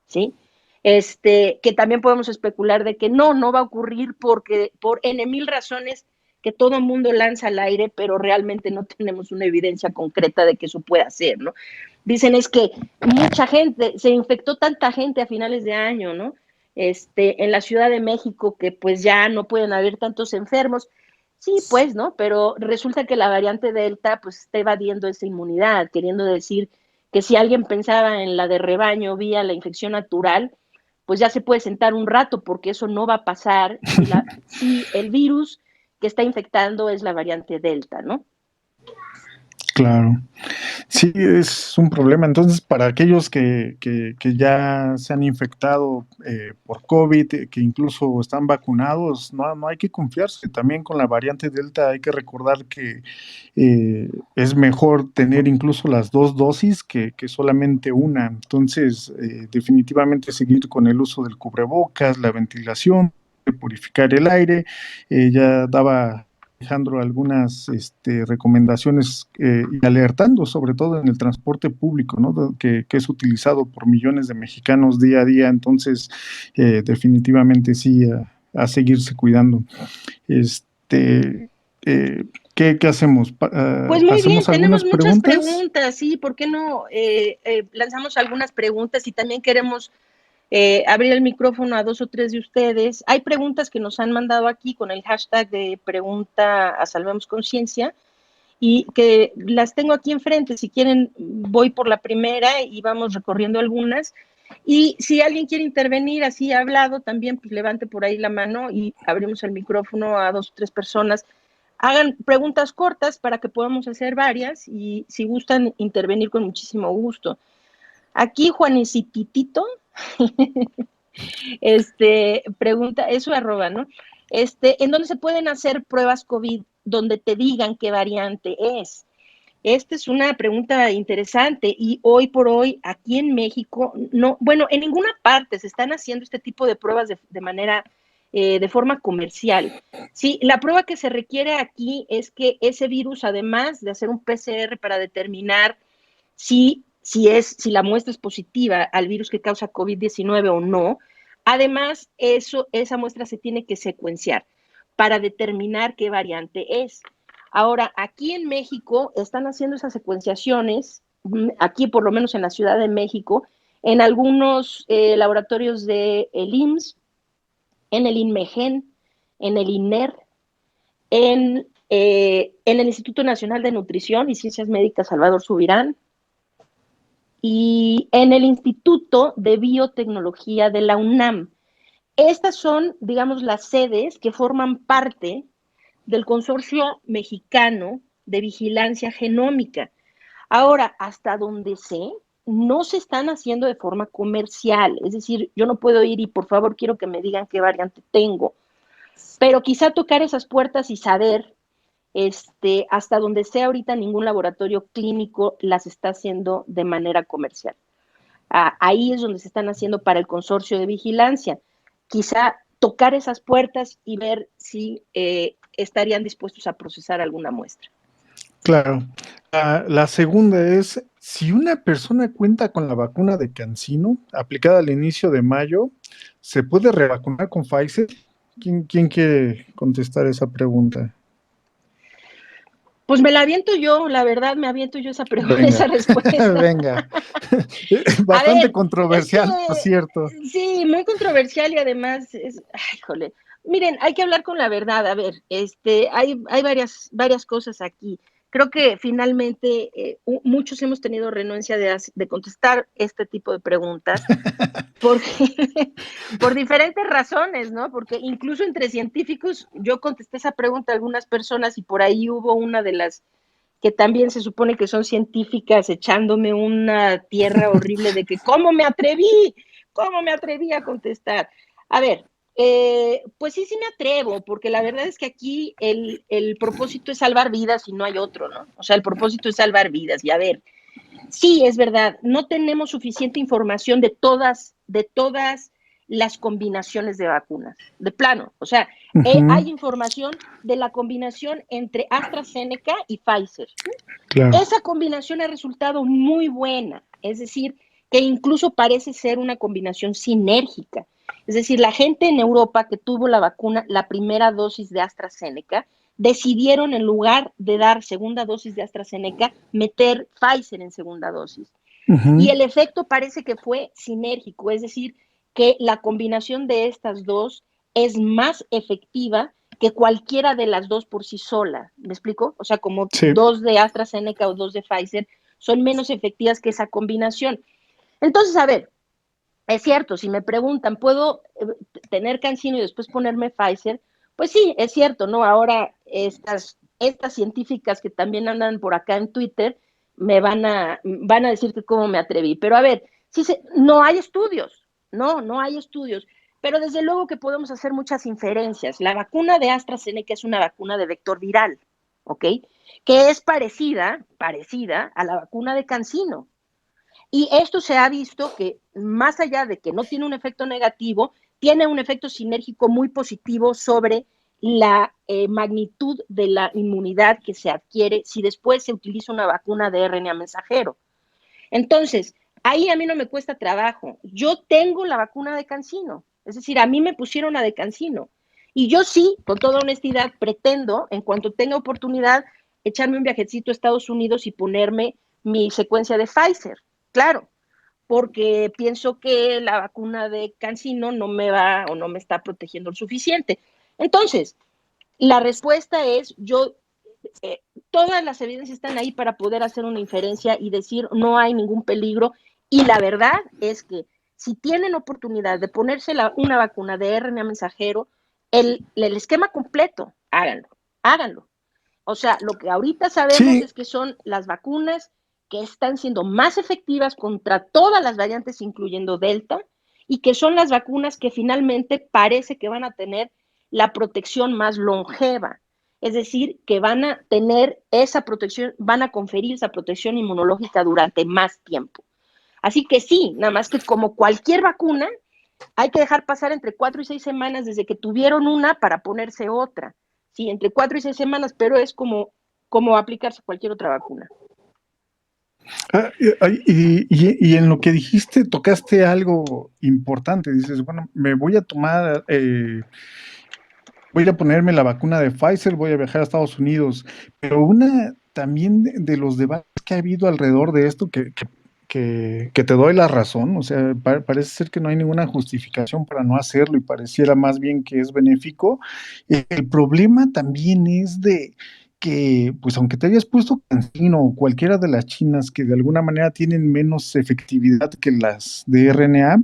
S1: ¿sí? Que también podemos especular de que no va a ocurrir porque por N mil razones que todo el mundo lanza al aire, pero realmente no tenemos una evidencia concreta de que eso pueda ser, ¿no? Dicen es que mucha gente, se infectó tanta gente a finales de año, ¿no? En la Ciudad de México, que pues ya no pueden haber tantos enfermos. Sí, pues, ¿no? Pero resulta que la variante Delta pues está evadiendo esa inmunidad, queriendo decir que si alguien pensaba en la de rebaño vía la infección natural, pues ya se puede sentar un rato, porque eso no va a pasar si el virus que está infectando es la variante Delta, ¿no?
S2: Claro. Sí, es un problema. Entonces, para aquellos que ya se han infectado por COVID, que incluso están vacunados, no hay que confiarse. También con la variante Delta hay que recordar que es mejor tener incluso las dos dosis que solamente una. Entonces, definitivamente seguir con el uso del cubrebocas, la ventilación, purificar el aire. Ya daba Alejandro algunas recomendaciones y alertando sobre todo en el transporte público, ¿no? que es utilizado por millones de mexicanos día a día. Entonces definitivamente sí, a seguirse cuidando. Este, ¿qué hacemos?
S1: Pues muy bien,
S2: ¿Hacemos
S1: tenemos
S2: algunas
S1: muchas
S2: preguntas?
S1: preguntas, sí, ¿por qué no lanzamos algunas preguntas? Y también queremos abrir el micrófono a 2 o 3 de ustedes. Hay preguntas que nos han mandado aquí con el hashtag de pregunta a Salvemos Conciencia y que las tengo aquí enfrente. Si quieren, voy por la primera y vamos recorriendo algunas. Y si alguien quiere intervenir, así ha hablado también, pues levante por ahí la mano y abrimos el micrófono a 2 o 3 personas. Hagan preguntas cortas para que podamos hacer varias y si gustan intervenir con muchísimo gusto. Aquí Juanicititito pregunta, es su arroba, ¿no? ¿En dónde se pueden hacer pruebas COVID donde te digan qué variante es? Esta es una pregunta interesante y hoy por hoy aquí en México, no, bueno, en ninguna parte se están haciendo este tipo de pruebas de manera, de forma comercial. Sí, la prueba que se requiere aquí es que ese virus, además de hacer un PCR para determinar si la muestra es positiva al virus que causa COVID-19 o no, además esa muestra se tiene que secuenciar para determinar qué variante es. Ahora, aquí en México están haciendo esas secuenciaciones, aquí por lo menos en la Ciudad de México, en algunos laboratorios del IMSS, en el INMEGEN, en el INER, en el Instituto Nacional de Nutrición y Ciencias Médicas Salvador Subirán, y en el Instituto de Biotecnología de la UNAM. Estas son, digamos, las sedes que forman parte del Consorcio Mexicano de Vigilancia Genómica. Ahora, hasta donde sé, no se están haciendo de forma comercial, es decir, yo no puedo ir y por favor quiero que me digan qué variante tengo, pero quizá tocar esas puertas y saber hasta donde sea ahorita ningún laboratorio clínico las está haciendo de manera comercial. Ahí es donde se están haciendo para el consorcio de vigilancia. Quizá tocar esas puertas y ver si estarían dispuestos a procesar alguna muestra.
S2: Claro. La segunda es, si una persona cuenta con la vacuna de CanSino, aplicada al inicio de mayo, ¿se puede revacunar con Pfizer? ¿Quién quiere contestar esa pregunta?
S1: Pues me la aviento yo, la verdad, me aviento yo esa
S2: Venga,
S1: respuesta.
S2: venga.
S1: A
S2: Bastante
S1: ver,
S2: controversial, por cierto.
S1: sí, muy controversial y además híjole. Miren, hay que hablar con la verdad. A ver, hay varias cosas aquí. Creo que finalmente muchos hemos tenido renuencia de contestar este tipo de preguntas porque, por diferentes razones, ¿no? Porque incluso entre científicos yo contesté esa pregunta a algunas personas y por ahí hubo una de las que también se supone que son científicas echándome una tierra horrible de que cómo me atreví a contestar. A ver, pues sí me atrevo, porque la verdad es que aquí el propósito es salvar vidas y no hay otro, ¿no? O sea, el propósito es salvar vidas y a ver, sí, es verdad, no tenemos suficiente información de todas las combinaciones de vacunas, de plano. O sea, hay información de la combinación entre AstraZeneca y Pfizer.
S2: Claro.
S1: Esa combinación ha resultado muy buena, es decir, que incluso parece ser una combinación sinérgica. Es decir, la gente en Europa que tuvo la vacuna, la primera dosis de AstraZeneca, decidieron en lugar de dar segunda dosis de AstraZeneca, meter Pfizer en segunda dosis. Y el efecto parece que fue sinérgico, es decir, que la combinación de estas dos es más efectiva que cualquiera de las dos por sí sola. ¿Me explico? O sea, como
S2: Sí.
S1: 2 de AstraZeneca o 2 de Pfizer son menos efectivas que esa combinación. Entonces, a ver, es cierto, si me preguntan, ¿puedo tener CanSino y después ponerme Pfizer? Pues sí, es cierto, ¿no? Ahora estas estas científicas que también andan por acá en Twitter van a decir que cómo me atreví. Pero a ver, no hay estudios, no hay estudios, pero desde luego que podemos hacer muchas inferencias. La vacuna de AstraZeneca es una vacuna de vector viral, ¿ok? Que es parecida a la vacuna de CanSino. Y esto se ha visto que más allá de que no tiene un efecto negativo, tiene un efecto sinérgico muy positivo sobre la magnitud de la inmunidad que se adquiere si después se utiliza una vacuna de RNA mensajero. Entonces, ahí a mí no me cuesta trabajo. Yo tengo la vacuna de CanSino, es decir, a mí me pusieron la de CanSino. Y yo sí, con toda honestidad, pretendo, en cuanto tenga oportunidad, echarme un viajecito a Estados Unidos y ponerme mi secuencia de Pfizer. Claro, porque pienso que la vacuna de CanSino no me va o no me está protegiendo lo suficiente. Entonces, la respuesta es, todas las evidencias están ahí para poder hacer una inferencia y decir no hay ningún peligro. Y la verdad es que si tienen oportunidad de ponerse una vacuna de RNA mensajero, el esquema completo, háganlo. O sea, lo que ahorita sabemos es que son las vacunas que están siendo más efectivas contra todas las variantes, incluyendo Delta, y que son las vacunas que finalmente parece que van a tener la protección más longeva. Es decir, que van a tener esa protección, van a conferir esa protección inmunológica durante más tiempo. Así que sí, nada más que como cualquier vacuna, hay que dejar pasar entre 4 y 6 semanas desde que tuvieron una para ponerse otra. Sí, entre 4 y 6 semanas, pero es como aplicarse cualquier otra vacuna.
S2: Y en lo que dijiste, tocaste algo importante. Dices, bueno, me voy a tomar, voy a ponerme la vacuna de Pfizer, voy a viajar a Estados Unidos. Pero una también de los debates que ha habido alrededor de esto, que te doy la razón, o sea, parece ser que no hay ninguna justificación para no hacerlo y pareciera más bien que es benéfico. El problema también es de que, pues aunque te hayas puesto CanSino o cualquiera de las chinas que de alguna manera tienen menos efectividad que las de RNA,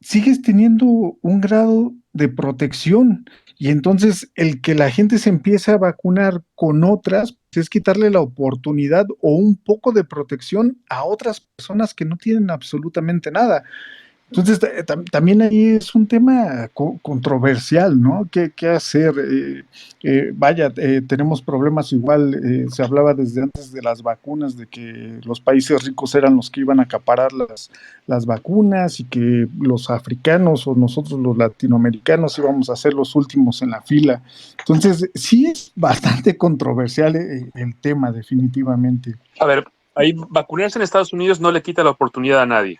S2: sigues teniendo un grado de protección y entonces el que la gente se empiece a vacunar con otras pues, es quitarle la oportunidad o un poco de protección a otras personas que no tienen absolutamente nada. Entonces, también ahí es un tema controversial, ¿no? ¿Qué hacer? Vaya, tenemos problemas igual, se hablaba desde antes de las vacunas, de que los países ricos eran los que iban a acaparar las vacunas y que los africanos o nosotros los latinoamericanos íbamos a ser los últimos en la fila. Entonces, sí es bastante controversial el tema, definitivamente.
S4: A ver, ahí vacunarse en Estados Unidos no le quita la oportunidad a nadie.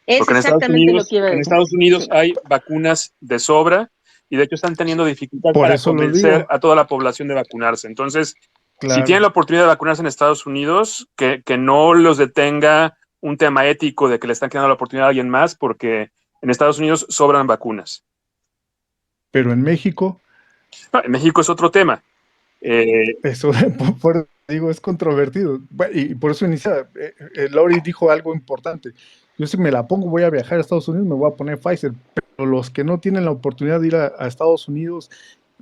S1: Es
S4: porque
S1: exactamente lo que iba a decir.
S4: En Estados Unidos
S1: sí.
S4: hay vacunas de sobra y de hecho están teniendo dificultad
S2: Por
S4: para
S2: eso
S4: convencer a toda la población de vacunarse. Entonces,
S2: claro,
S4: si tienen la oportunidad de vacunarse en Estados Unidos, que no los detenga un tema ético de que le están quedando la oportunidad a alguien más, porque en Estados Unidos sobran vacunas.
S2: Pero en México...
S4: No, en México es otro tema.
S2: Eso, digo, es controvertido. Y por eso inicia, Lori dijo algo importante. Yo si me la pongo, voy a viajar a Estados Unidos, me voy a poner Pfizer, pero los que no tienen la oportunidad de ir a Estados Unidos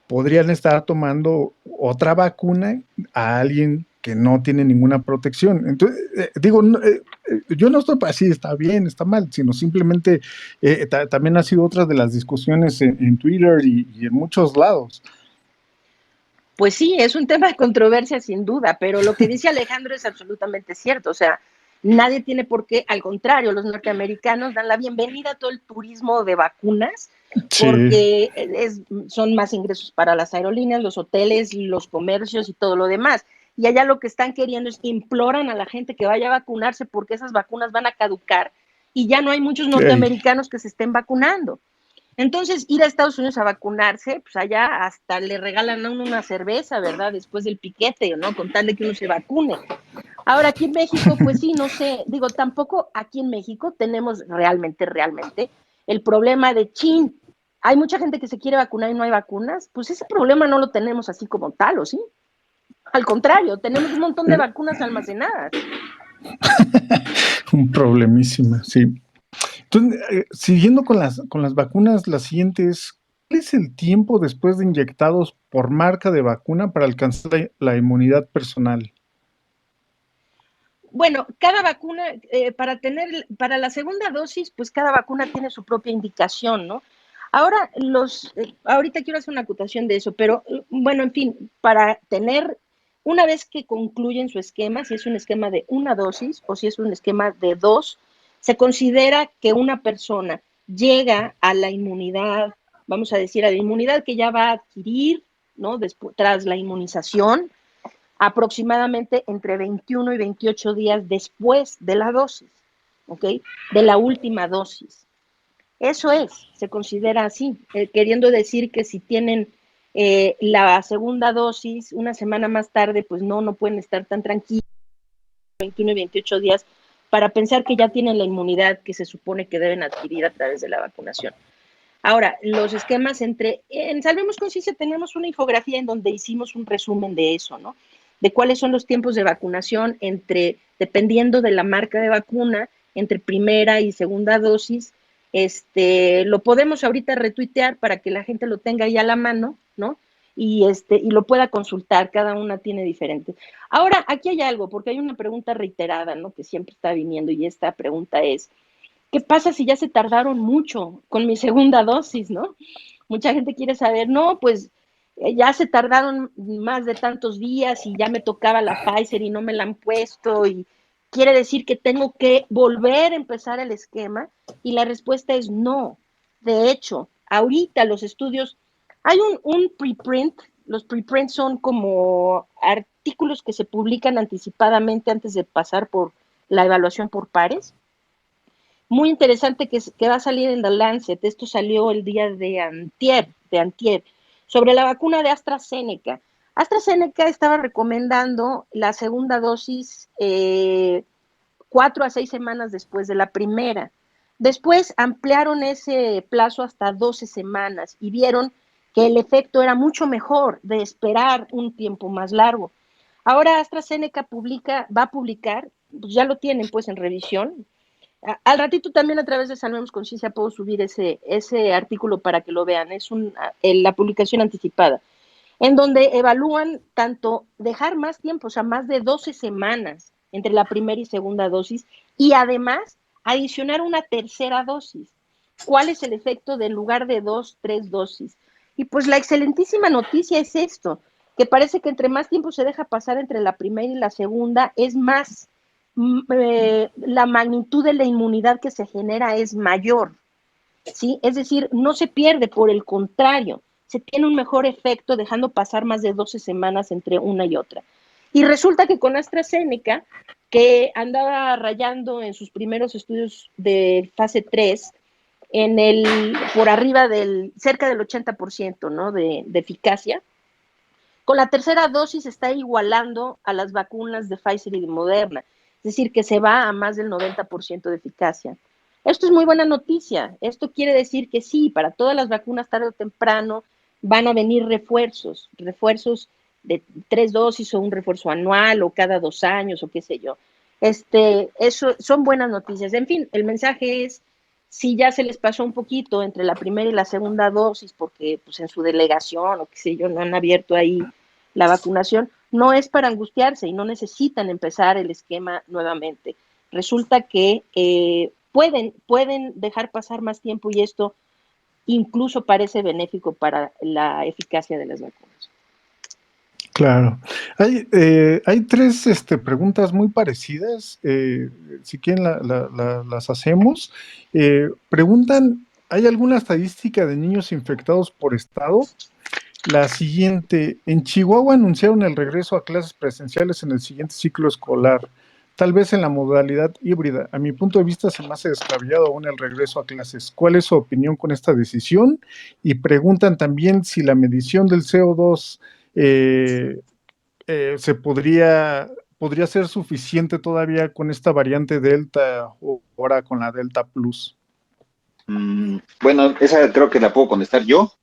S2: podrían estar tomando otra vacuna a alguien que no tiene ninguna protección. Entonces, digo, yo no estoy así, está bien, está mal, sino simplemente también ha sido otra de las discusiones en Twitter y en muchos lados.
S1: Pues sí, es un tema de controversia sin duda, pero lo que dice Alejandro es absolutamente cierto. O sea, nadie tiene por qué, al contrario, los norteamericanos dan la bienvenida a todo el turismo de vacunas porque son más ingresos para las aerolíneas, los hoteles, los comercios y todo lo demás. Y allá lo que están queriendo es imploran a la gente que vaya a vacunarse porque esas vacunas van a caducar y ya no hay muchos norteamericanos que se estén vacunando. Entonces, ir a Estados Unidos a vacunarse, pues allá hasta le regalan a uno una cerveza, ¿verdad? Después del piquete, ¿no? Con tal de que uno se vacune. Ahora, aquí en México, pues sí, no sé, digo, tampoco aquí en México tenemos realmente el problema de chin. Hay mucha gente que se quiere vacunar y no hay vacunas. Pues ese problema no lo tenemos así como tal, ¿o sí? Al contrario, tenemos un montón de vacunas almacenadas.
S2: Un problemísima, sí. Entonces, siguiendo con las vacunas, la siguiente es, es el tiempo después de inyectados por marca de vacuna para alcanzar la inmunidad personal?
S1: Bueno, cada vacuna, para la segunda dosis, pues cada vacuna tiene su propia indicación, ¿no? Ahora, ahorita quiero hacer una acotación de eso, pero bueno, en fin, una vez que concluyen su esquema, si es un esquema de una dosis o si es un esquema de 2, se considera que una persona llega a la inmunidad, vamos a decir, a la inmunidad que ya va a adquirir, ¿no? Tras la inmunización, aproximadamente entre 21 y 28 días después de la dosis, ¿ok? De la última dosis. Eso se considera así, queriendo decir que si tienen la segunda dosis una semana más tarde, pues no pueden estar tan tranquilos, 21 y 28 días, para pensar que ya tienen la inmunidad que se supone que deben adquirir a través de la vacunación. Ahora, los esquemas en Salvemos Conciencia tenemos una infografía en donde hicimos un resumen de eso, ¿no? De cuáles son los tiempos de vacunación dependiendo de la marca de vacuna, entre primera y segunda dosis. Lo podemos ahorita retuitear para que la gente lo tenga ahí a la mano, ¿no? Y lo pueda consultar, cada una tiene diferente. Ahora, aquí hay algo, porque hay una pregunta reiterada, ¿no? Que siempre está viniendo, y esta pregunta es, ¿qué pasa si ya se tardaron mucho con mi segunda dosis, no? Mucha gente quiere saber, no, pues ya se tardaron más de tantos días y ya me tocaba la Pfizer y no me la han puesto, y quiere decir que tengo que volver a empezar el esquema, y la respuesta es no. De hecho, ahorita los estudios, hay un preprint, los preprints son como artículos que se publican anticipadamente antes de pasar por la evaluación por pares. Muy interesante que va a salir en The Lancet. Esto salió el día de antier, sobre la vacuna de AstraZeneca. AstraZeneca estaba recomendando la segunda dosis 4 a 6 semanas después de la primera. Después ampliaron ese plazo hasta 12 semanas y vieron que el efecto era mucho mejor de esperar un tiempo más largo. Ahora AstraZeneca va a publicar, pues ya lo tienen pues en revisión. Al ratito también a través de Salvemos Conciencia puedo subir ese artículo para que lo vean. Es la publicación anticipada, en donde evalúan tanto dejar más tiempo, o sea, más de 12 semanas entre la primera y segunda dosis, y además adicionar una tercera dosis. ¿Cuál es el efecto del lugar de 2, 3 dosis? Y pues la excelentísima noticia es esto, que parece que entre más tiempo se deja pasar entre la primera y la segunda, es más la magnitud de la inmunidad que se genera es mayor, ¿sí? Es decir, no se pierde, por el contrario, se tiene un mejor efecto dejando pasar más de 12 semanas entre una y otra. Y resulta que con AstraZeneca, que andaba rayando en sus primeros estudios de fase 3, por arriba cerca del 80%, ¿no? de eficacia, con la tercera dosis está igualando a las vacunas de Pfizer y de Moderna. Es decir, que se va a más del 90% de eficacia. Esto es muy buena noticia. Esto quiere decir que sí, para todas las vacunas tarde o temprano van a venir refuerzos de 3 dosis o un refuerzo anual o cada 2 años o qué sé yo. Eso son buenas noticias. En fin, el mensaje es, si ya se les pasó un poquito entre la primera y la segunda dosis, porque pues en su delegación o qué sé yo, no han abierto ahí la vacunación, no es para angustiarse y no necesitan empezar el esquema nuevamente. Resulta que pueden dejar pasar más tiempo, y esto incluso parece benéfico para la eficacia de las vacunas.
S2: Claro. Hay 3 preguntas muy parecidas. Si quieren las hacemos. Preguntan, ¿hay alguna estadística de niños infectados por estado? La siguiente, en Chihuahua anunciaron el regreso a clases presenciales en el siguiente ciclo escolar, tal vez en la modalidad híbrida. A mi punto de vista se me hace descabellado aún el regreso a clases. ¿Cuál es su opinión con esta decisión? Y preguntan también si la medición del CO2 se podría ser suficiente todavía con esta variante Delta o ahora con la Delta Plus.
S5: Bueno, esa creo que la puedo contestar yo.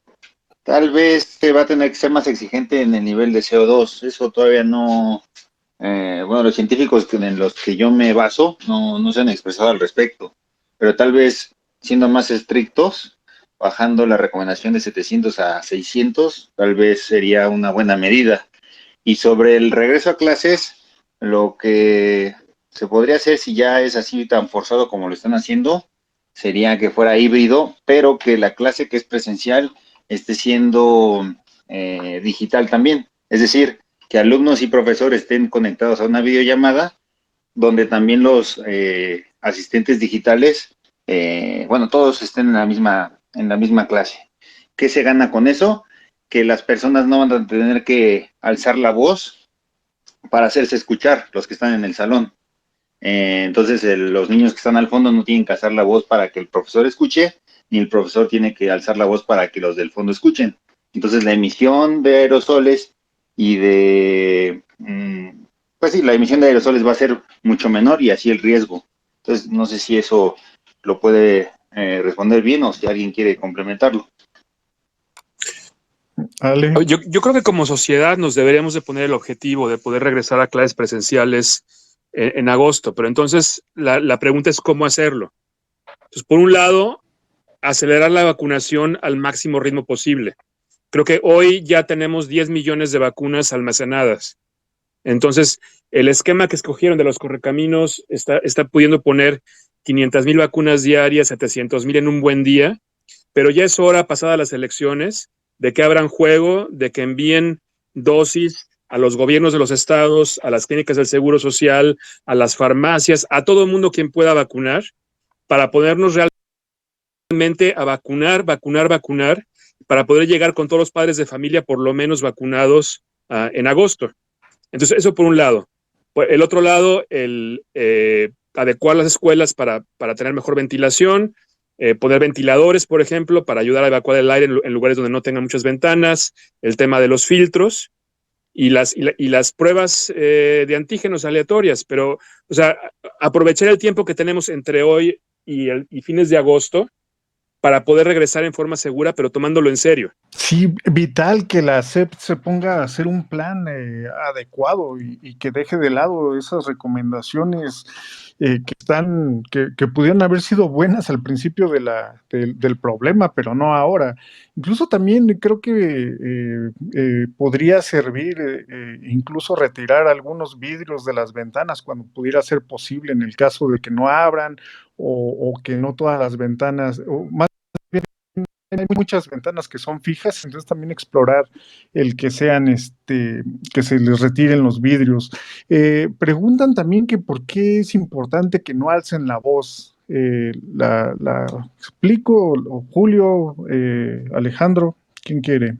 S5: Tal vez se va a tener que ser más exigente en el nivel de CO2. Eso todavía no... bueno, los científicos en los que yo me baso no se han expresado al respecto. Pero tal vez siendo más estrictos bajando la recomendación de 700 a 600, tal vez sería una buena medida. Y sobre el regreso a clases, lo que se podría hacer, si ya es así tan forzado como lo están haciendo, sería que fuera híbrido, pero que la clase que es presencial esté siendo digital también. Es decir, que alumnos y profesores estén conectados a una videollamada donde también los asistentes digitales, bueno, todos estén en la misma clase. ¿Qué se gana con eso? Que las personas no van a tener que alzar la voz para hacerse escuchar, los que están en el salón. Entonces, los niños que están al fondo no tienen que alzar la voz para que el profesor escuche, ni el profesor tiene que alzar la voz para que los del fondo escuchen. Entonces, la emisión de aerosoles y pues sí, la emisión de aerosoles va a ser mucho menor y así el riesgo. Entonces, no sé si eso lo puede responder bien o si alguien quiere complementarlo.
S2: Ale.
S4: Yo creo que como sociedad nos deberíamos de poner el objetivo de poder regresar a clases presenciales en agosto, pero entonces la pregunta es cómo hacerlo. Entonces, por un lado, acelerar la vacunación al máximo ritmo posible. Creo que hoy ya tenemos 10 millones de vacunas almacenadas. Entonces, el esquema que escogieron de los correcaminos está pudiendo poner 500,000 vacunas diarias, 700,000 en un buen día, pero ya es hora, pasadas las elecciones, de que abran juego, de que envíen dosis a los gobiernos de los estados, a las clínicas del Seguro Social, a las farmacias, a todo el mundo quien pueda vacunar, para ponernos realmente a vacunar, para poder llegar con todos los padres de familia por lo menos vacunados en agosto. Entonces, eso por un lado. El otro lado, adecuar las escuelas para tener mejor ventilación, poner ventiladores, por ejemplo, para ayudar a evacuar el aire en lugares donde no tengan muchas ventanas, el tema de los filtros y las pruebas de antígenos aleatorias. Pero, o sea, aprovechar el tiempo que tenemos entre hoy y fines de agosto para poder regresar en forma segura, pero tomándolo en serio.
S2: Sí, vital que la SEP se ponga a hacer un plan adecuado y que deje de lado esas recomendaciones que pudieran haber sido buenas al principio del problema, pero no ahora. Incluso también creo que podría servir incluso retirar algunos vidrios de las ventanas cuando pudiera ser posible en el caso de que no abran o que no todas las ventanas, o más bien hay muchas ventanas que son fijas, entonces también explorar el que sean, que se les retiren los vidrios. Preguntan también que por qué es importante que no alcen la voz. ¿La explico? ¿O Julio, Alejandro? ¿Quién quiere?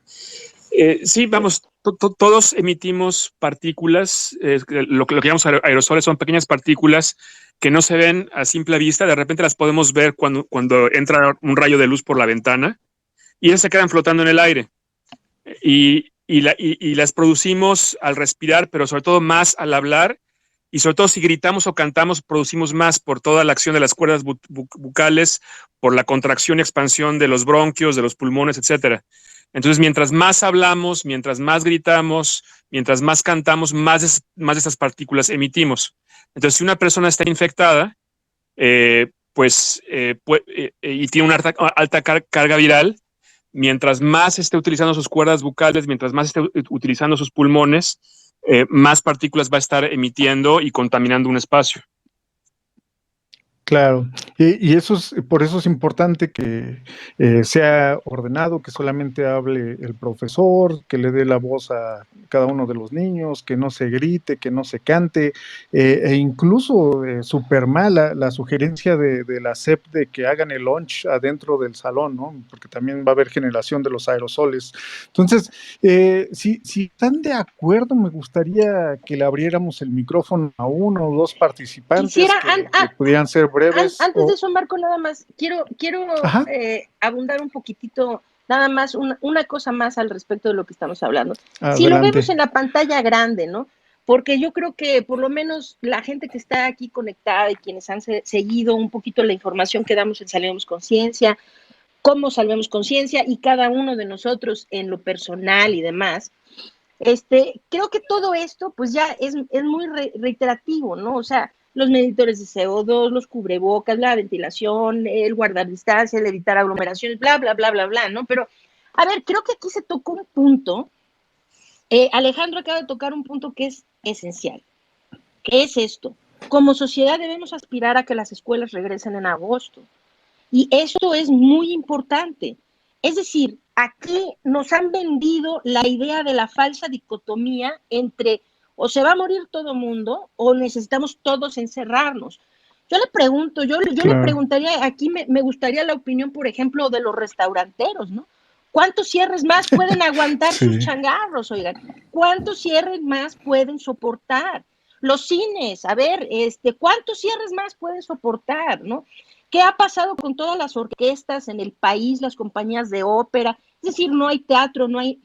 S4: Sí, vamos, todos emitimos partículas, lo que llamamos aerosoles son pequeñas partículas que no se ven a simple vista, de repente las podemos ver cuando entra un rayo de luz por la ventana y esas se quedan flotando en el aire y las producimos al respirar, pero sobre todo más al hablar y sobre todo si gritamos o cantamos producimos más por toda la acción de las cuerdas bucales, por la contracción y expansión de los bronquios, de los pulmones, etcétera. Entonces, mientras más hablamos, mientras más gritamos, mientras más cantamos, más de estas partículas emitimos. Entonces, si una persona está infectada, y tiene una alta carga viral, mientras más esté utilizando sus cuerdas bucales, mientras más esté utilizando sus pulmones, más partículas va a estar emitiendo y contaminando un espacio.
S2: Claro, y por eso es importante que sea ordenado, que solamente hable el profesor, que le dé la voz a cada uno de los niños, que no se grite, que no se cante, e incluso súper mala la sugerencia de la SEP de que hagan el lunch adentro del salón, ¿no? Porque también va a haber generación de los aerosoles. Entonces, si están de acuerdo, me gustaría que le abriéramos el micrófono a uno o dos participantes que pudieran ser breves.
S1: Antes de eso, Marco, nada más, quiero abundar un poquitito, nada más, una cosa más al respecto de lo que estamos hablando.
S2: Adelante.
S1: Si lo vemos en la pantalla grande, ¿no? Porque yo creo que por lo menos la gente que está aquí conectada y quienes han seguido un poquito la información que damos en Salvemos Conciencia, cómo Salvemos Conciencia y cada uno de nosotros en lo personal y demás, creo que todo esto pues ya es muy reiterativo, ¿no? O sea, los medidores de CO2, los cubrebocas, la ventilación, el guardar distancia, el evitar aglomeraciones, bla, bla, bla, bla, bla, ¿no? Pero, a ver, creo que aquí se tocó un punto, Alejandro acaba de tocar un punto que es esencial. ¿Qué es esto? Como sociedad debemos aspirar a que las escuelas regresen en agosto. Y esto es muy importante. Es decir, aquí nos han vendido la idea de la falsa dicotomía entre o se va a morir todo mundo o necesitamos todos encerrarnos. Yo le pregunto, yo le preguntaría, aquí me gustaría la opinión, por ejemplo, de los restauranteros, ¿no? ¿Cuántos cierres más pueden aguantar sus changarros, oigan? ¿Cuántos cierres más pueden soportar? Los cines, a ver, ¿cuántos cierres más pueden soportar, no? ¿Qué ha pasado con todas las orquestas en el país, las compañías de ópera? Es decir, no hay teatro, no hay...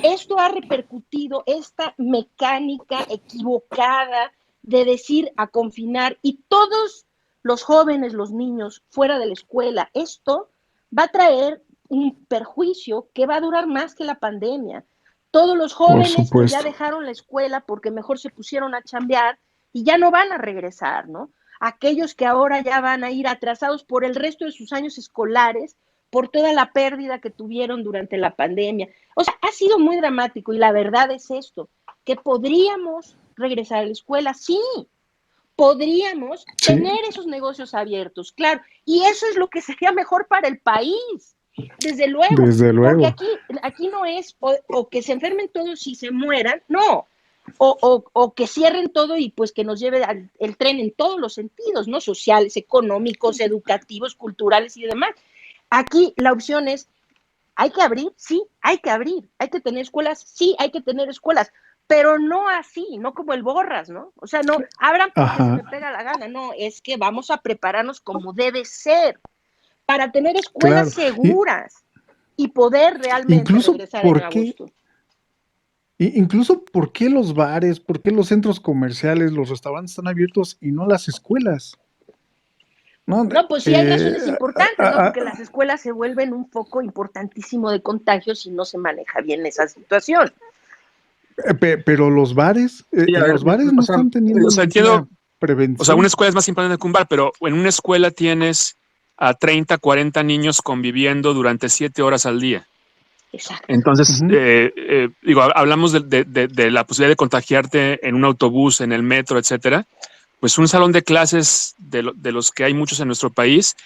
S1: esto ha repercutido, esta mecánica equivocada de decir a confinar y todos los jóvenes, los niños fuera de la escuela, esto va a traer un perjuicio que va a durar más que la pandemia. Todos los jóvenes que ya dejaron la escuela porque mejor se pusieron a chambear y ya no van a regresar, ¿no? Aquellos que ahora ya van a ir atrasados por el resto de sus años escolares, por toda la pérdida que tuvieron durante la pandemia. O sea, ha sido muy dramático y la verdad es esto, que podríamos regresar a la escuela, sí, podríamos tener esos negocios abiertos, claro, y eso es lo que sería mejor para el país. Desde luego, porque aquí no es o que se enfermen todos y se mueran, no, o que cierren todo y pues que nos lleve el tren en todos los sentidos, ¿no? Sociales, económicos, educativos, culturales y demás. Aquí la opción es, ¿hay que abrir? Sí, hay que abrir. ¿Hay que tener escuelas? Sí, hay que tener escuelas, pero no así, no como el Borras, ¿no? O sea, no, abran porque se me pega la gana, no, es que vamos a prepararnos como debe ser, para tener escuelas seguras y poder realmente regresar en agosto.
S2: Incluso, ¿por qué los bares, por qué los centros comerciales, los restaurantes están abiertos y no las escuelas?
S1: No, pues sí hay razones importantes, ¿no? Porque las escuelas se vuelven un foco importantísimo de contagios si no se maneja bien esa situación.
S2: Pero los bares, los bares no están teniendo prevención.
S4: O sea, una escuela es más importante que un bar, pero en una escuela tienes a 30, 40 niños conviviendo durante 7 horas al día.
S1: Exacto.
S4: Entonces, digo, hablamos de la posibilidad de contagiarte en un autobús, en el metro, etcétera. Pues un salón de clases de los que hay muchos en nuestro país,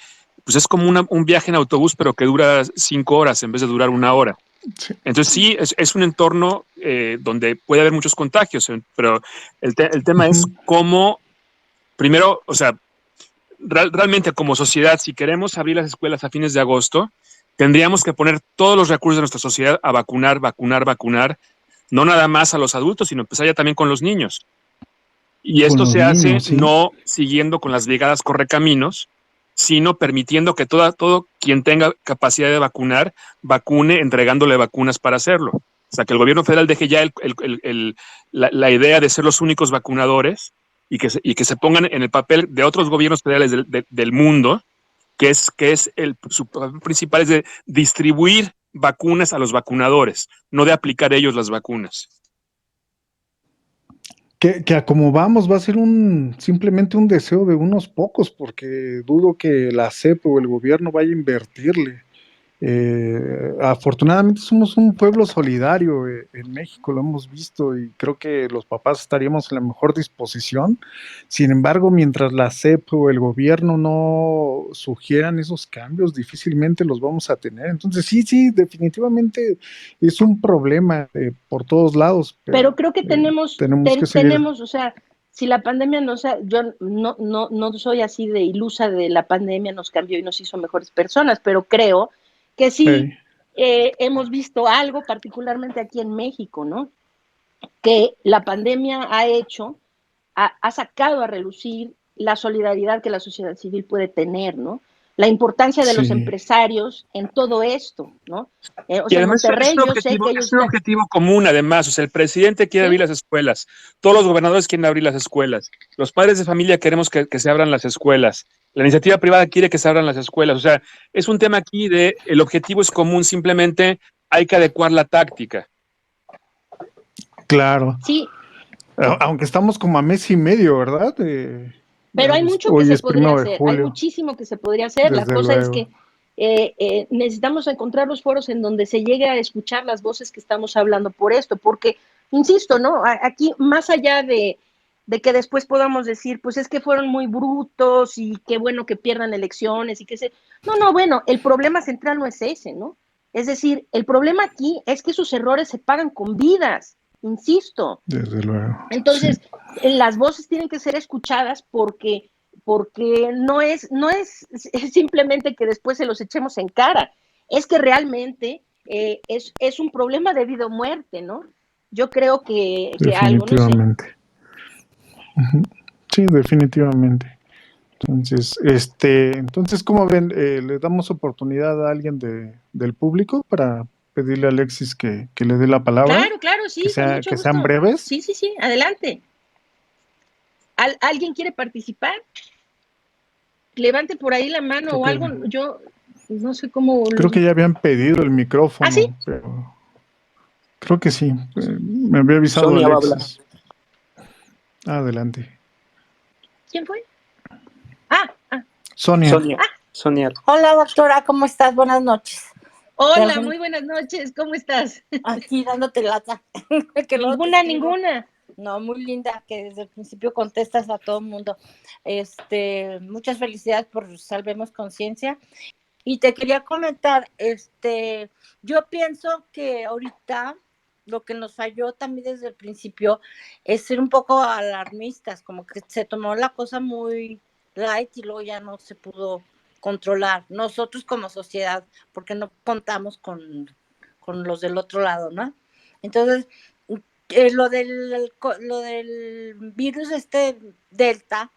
S4: pues es como un viaje en autobús, pero que dura 5 horas en vez de durar 1 hora. Sí. Entonces sí, es un entorno donde puede haber muchos contagios, pero el tema es cómo, primero, o sea, realmente como sociedad, si queremos abrir las escuelas a fines de agosto, tendríamos que poner todos los recursos de nuestra sociedad a vacunar, no nada más a los adultos, sino empezar ya también con los niños. Y esto se hace no siguiendo con las brigadas correcaminos, sino permitiendo que todo quien tenga capacidad de vacunar, vacune, entregándole vacunas para hacerlo. O sea, que el gobierno federal deje ya la idea de ser los únicos vacunadores y que se pongan en el papel de otros gobiernos federales del mundo, que es su papel principal es de distribuir vacunas a los vacunadores, no de aplicar ellos las vacunas.
S2: Que a como vamos va a ser simplemente un deseo de unos pocos, porque dudo que la CEP o el gobierno vaya a invertirle. Afortunadamente somos un pueblo solidario en México, lo hemos visto y creo que los papás estaríamos en la mejor disposición. Sin embargo, mientras la CEP o el gobierno no sugieran esos cambios, difícilmente los vamos a tener. Entonces sí, definitivamente es un problema por todos lados.
S1: Pero creo que tenemos, o sea, si la pandemia yo no soy así de ilusa de la pandemia nos cambió y nos hizo mejores personas, pero creo que sí hemos visto algo, particularmente aquí en México, ¿no? Que la pandemia ha sacado a relucir la solidaridad que la sociedad civil puede tener, ¿no? La importancia de los empresarios en todo esto, ¿no?
S4: O sea, además es un objetivo común, además. O sea, el presidente quiere abrir las escuelas, todos los gobernadores quieren abrir las escuelas, los padres de familia queremos que se abran las escuelas, la iniciativa privada quiere que se abran las escuelas. O sea, es un tema aquí el objetivo es común, simplemente hay que adecuar la táctica.
S2: Claro.
S1: Sí,
S2: Aunque estamos como a mes y medio, ¿verdad?
S1: Pero hay mucho que
S2: Hoy
S1: se
S2: es
S1: podría
S2: 1 de
S1: hacer, hay
S2: julio,
S1: muchísimo que se podría hacer. La
S2: desde
S1: cosa es
S2: luego.
S1: que necesitamos encontrar los foros en donde se llegue a escuchar las voces que estamos hablando por esto, porque, insisto, ¿no? Aquí, más allá de que después podamos decir, pues es que fueron muy brutos y qué bueno que pierdan elecciones y que se... No, no, bueno, el problema central no es ese, ¿no? Es decir, el problema aquí es que sus errores se pagan con vidas, insisto.
S2: Desde luego.
S1: Entonces,
S2: Sí.
S1: las voces tienen que ser escuchadas porque no es simplemente que después se los echemos en cara, es que realmente es un problema de vida o muerte, ¿no? Yo creo que algo, no sé.
S2: Definitivamente. Sí, definitivamente. Entonces, ¿cómo ven? ¿Le damos oportunidad a alguien del público para pedirle a Alexis que le dé la palabra?
S1: Claro, sí, con mucho
S2: Que sean
S1: gusto.
S2: breves.
S1: Sí, adelante. ¿Alguien quiere participar? Levante por ahí la mano
S2: Creo
S1: o
S2: que,
S1: algo. Yo no sé cómo.
S2: creo que ya habían pedido el
S1: ¿Ah, sí?
S2: micrófono, pero creo que sí. Me había avisado
S4: Sonia va a hablar.
S2: Alexis. Adelante.
S1: ¿Quién fue? Ah.
S2: Sonia.
S4: Sonia.
S6: Hola, doctora, ¿cómo estás? Buenas noches.
S1: Hola, muy buenas noches, ¿cómo estás?
S6: Aquí dándote lata.
S1: Ninguna.
S6: No, muy linda, que desde el principio contestas a todo el mundo. Muchas felicidades por Salvemos Conciencia. Y te quería comentar, yo pienso que ahorita lo que nos falló también desde el principio es ser un poco alarmistas, como que se tomó la cosa muy light y luego ya no se pudo controlar nosotros como sociedad, porque no contamos con los del otro lado, ¿no? Entonces, lo del virus Delta,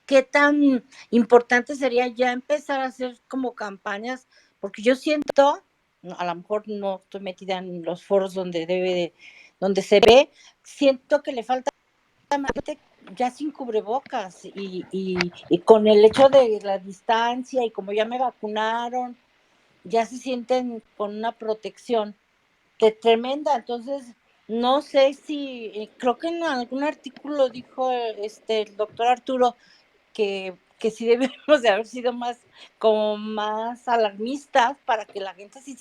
S6: ¿qué tan importante sería ya empezar a hacer como campañas? Porque yo siento, a lo mejor no estoy metida en los foros donde se ve, siento que le falta ya sin cubrebocas y con el hecho de la distancia y como ya me vacunaron, ya se sienten con una protección tremenda. Entonces, no sé si, creo que en algún artículo dijo el doctor Arturo que sí debemos de haber sido más alarmistas para que la gente sí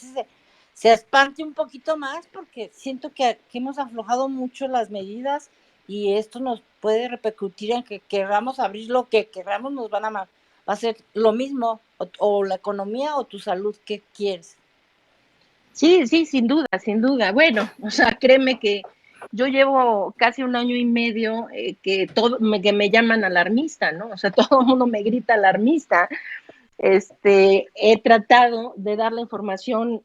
S6: se espante un poquito más, porque siento que hemos aflojado mucho las medidas y esto nos puede repercutir en que queramos abrir lo que queramos, nos van va a ser lo mismo, o la economía o tu salud, ¿qué quieres?
S1: Sí, sin duda. Bueno, o sea, créeme que yo llevo casi 1 año y medio que me llaman alarmista, ¿no? O sea, todo el mundo me grita alarmista. He tratado de dar la información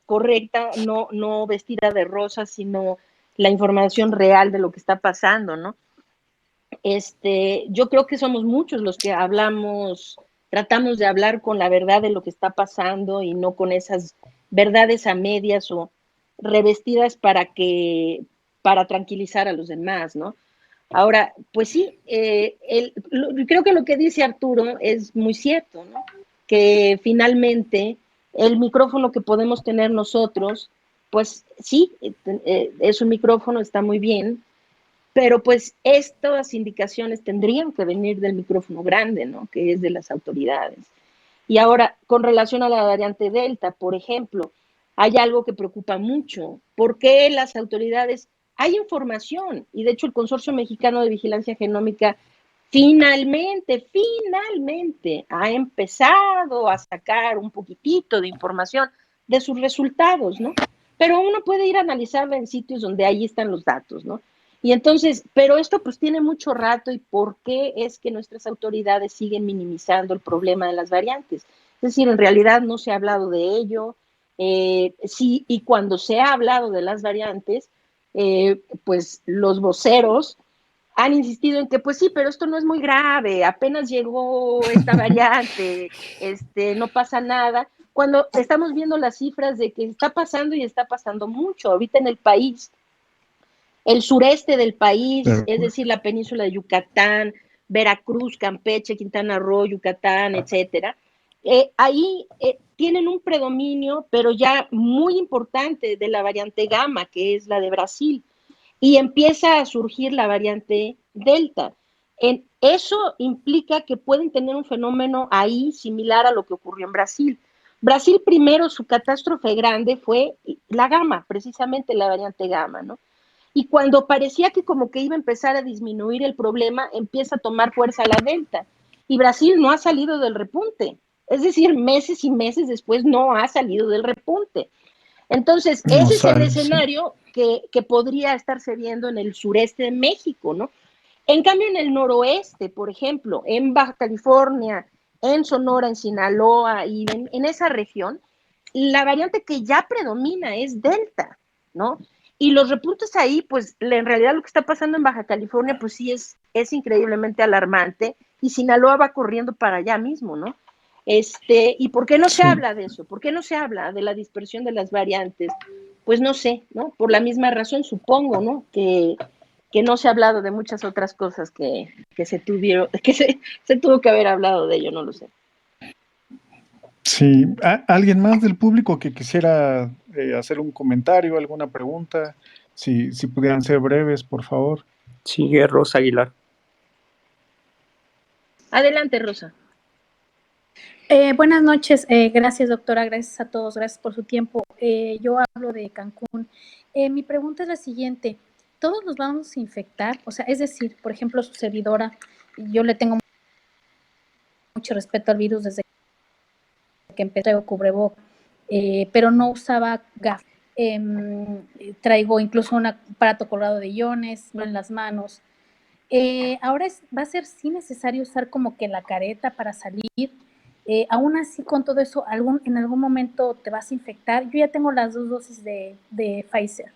S1: correcta, no vestida de rosa, sino la información real de lo que está pasando, ¿no? Yo creo que somos muchos los que tratamos de hablar con la verdad de lo que está pasando y no con esas verdades a medias o revestidas para tranquilizar a los demás, ¿no? Ahora, pues sí, creo que lo que dice Arturo es muy cierto, ¿no? Que finalmente el micrófono que podemos tener nosotros, pues sí, es un micrófono, está muy bien, pero pues estas indicaciones tendrían que venir del micrófono grande, ¿no? Que es de las autoridades. Y ahora, con relación a la variante Delta, por ejemplo, hay algo que preocupa mucho. ¿Por qué las autoridades? Hay información, y de hecho el Consorcio Mexicano de Vigilancia Genómica finalmente ha empezado a sacar un poquitito de información de sus resultados, ¿no? Pero uno puede ir a analizarla en sitios donde ahí están los datos, ¿no? Y entonces, pero esto pues tiene mucho rato, y ¿por qué es que nuestras autoridades siguen minimizando el problema de las variantes? Es decir, en realidad no se ha hablado de ello, sí, y cuando se ha hablado de las variantes, pues los voceros han insistido en que pues sí, pero esto no es muy grave, apenas llegó esta variante, no pasa nada, cuando estamos viendo las cifras de que está pasando y está pasando mucho ahorita en el país. El sureste del país, es decir, la península de Yucatán, Veracruz, Campeche, Quintana Roo, Yucatán, etcétera, ahí tienen un predominio, pero ya muy importante, de la variante Gamma, que es la de Brasil. y empieza a surgir la variante Delta. Eso implica que pueden tener un fenómeno ahí similar a lo que ocurrió en Brasil. Brasil primero, su catástrofe grande fue la Gamma, precisamente la variante Gamma, ¿no? Y cuando parecía que como que iba a empezar a disminuir el problema, empieza a tomar fuerza la Delta. Y Brasil no ha salido del repunte. Es decir, meses y meses después no ha salido del repunte. Entonces, ese es el escenario que podría estarse viendo en el sureste de México, ¿no? En cambio, en el noroeste, por ejemplo, en Baja California, en Sonora, en Sinaloa y en esa región, la variante que ya predomina es Delta, ¿no? Y los repuntes ahí, pues en realidad lo que está pasando en Baja California, pues sí es increíblemente alarmante, y Sinaloa va corriendo para allá mismo, ¿no? ¿Y por qué no se habla de eso? ¿Por qué no se habla de la dispersión de las variantes? Pues no sé, ¿no? Por la misma razón, supongo, ¿no? Que no se ha hablado de muchas otras cosas que se tuvieron, que se tuvo que haber hablado de ello, no lo sé.
S2: Sí, ¿alguien más del público que quisiera hacer un comentario, alguna pregunta? Si pudieran ser breves, por favor.
S7: Sigue Rosa Aguilar.
S1: Adelante, Rosa.
S8: Buenas noches, gracias doctora, gracias a todos, gracias por su tiempo. Yo hablo de Cancún. Mi pregunta es la siguiente, ¿todos nos vamos a infectar? O sea, es decir, por ejemplo, su servidora, yo le tengo mucho respeto al virus desde que empecé a cubrebocas, pero no usaba gafas. Traigo incluso un aparato colgado de iones en las manos. Ahora va a ser sí necesario usar como que la careta para salir. Aún así, con todo eso, en algún momento te vas a infectar. Yo ya tengo las 2 dosis de Pfizer,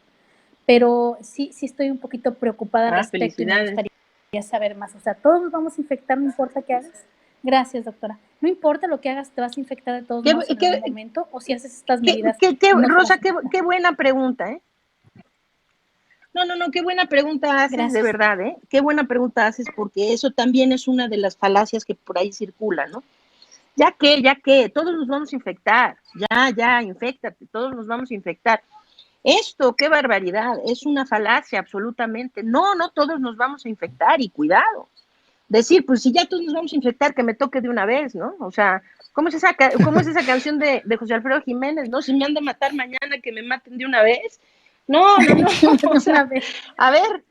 S8: pero sí estoy un poquito preocupada al respecto y me gustaría saber más. O sea, todos nos vamos a infectar, no importa qué hagas. Gracias, doctora. No importa lo que hagas, te vas a infectar de todos modos en algún momento, o si haces estas medidas.
S1: Rosa, qué buena pregunta, ¿eh? No, qué buena pregunta haces, gracias. De verdad, ¿eh? Qué buena pregunta haces, porque eso también es una de las falacias que por ahí circulan, ¿no? Ya que, todos nos vamos a infectar, ya, inféctate, todos nos vamos a infectar. Esto, qué barbaridad, es una falacia absolutamente. No, todos nos vamos a infectar, y cuidado. Decir, pues si ya todos nos vamos a infectar, que me toque de una vez, ¿no? O sea, ¿cómo es esa canción de José Alfredo Jiménez, ¿no? Si me han de matar mañana, que me maten de una vez. No, o sea, a ver, a ver,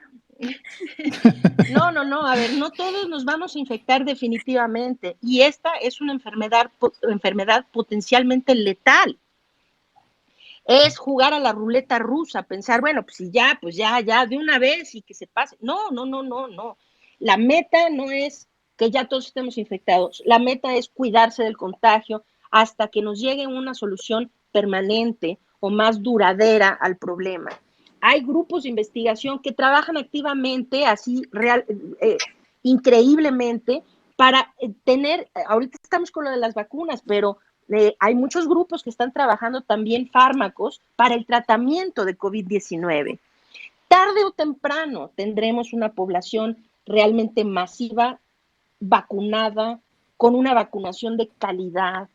S1: no todos nos vamos a infectar definitivamente, y esta es una enfermedad potencialmente letal. Es jugar a la ruleta rusa, pensar, bueno, pues ya, de una vez y que se pase. No. La meta no es que ya todos estemos infectados, la meta es cuidarse del contagio hasta que nos llegue una solución permanente o más duradera al problema. Hay grupos de investigación que trabajan activamente, así increíblemente, para tener, ahorita estamos con lo de las vacunas, pero hay muchos grupos que están trabajando también fármacos para el tratamiento de COVID-19. Tarde o temprano tendremos una población realmente masiva, vacunada, con una vacunación de calidad,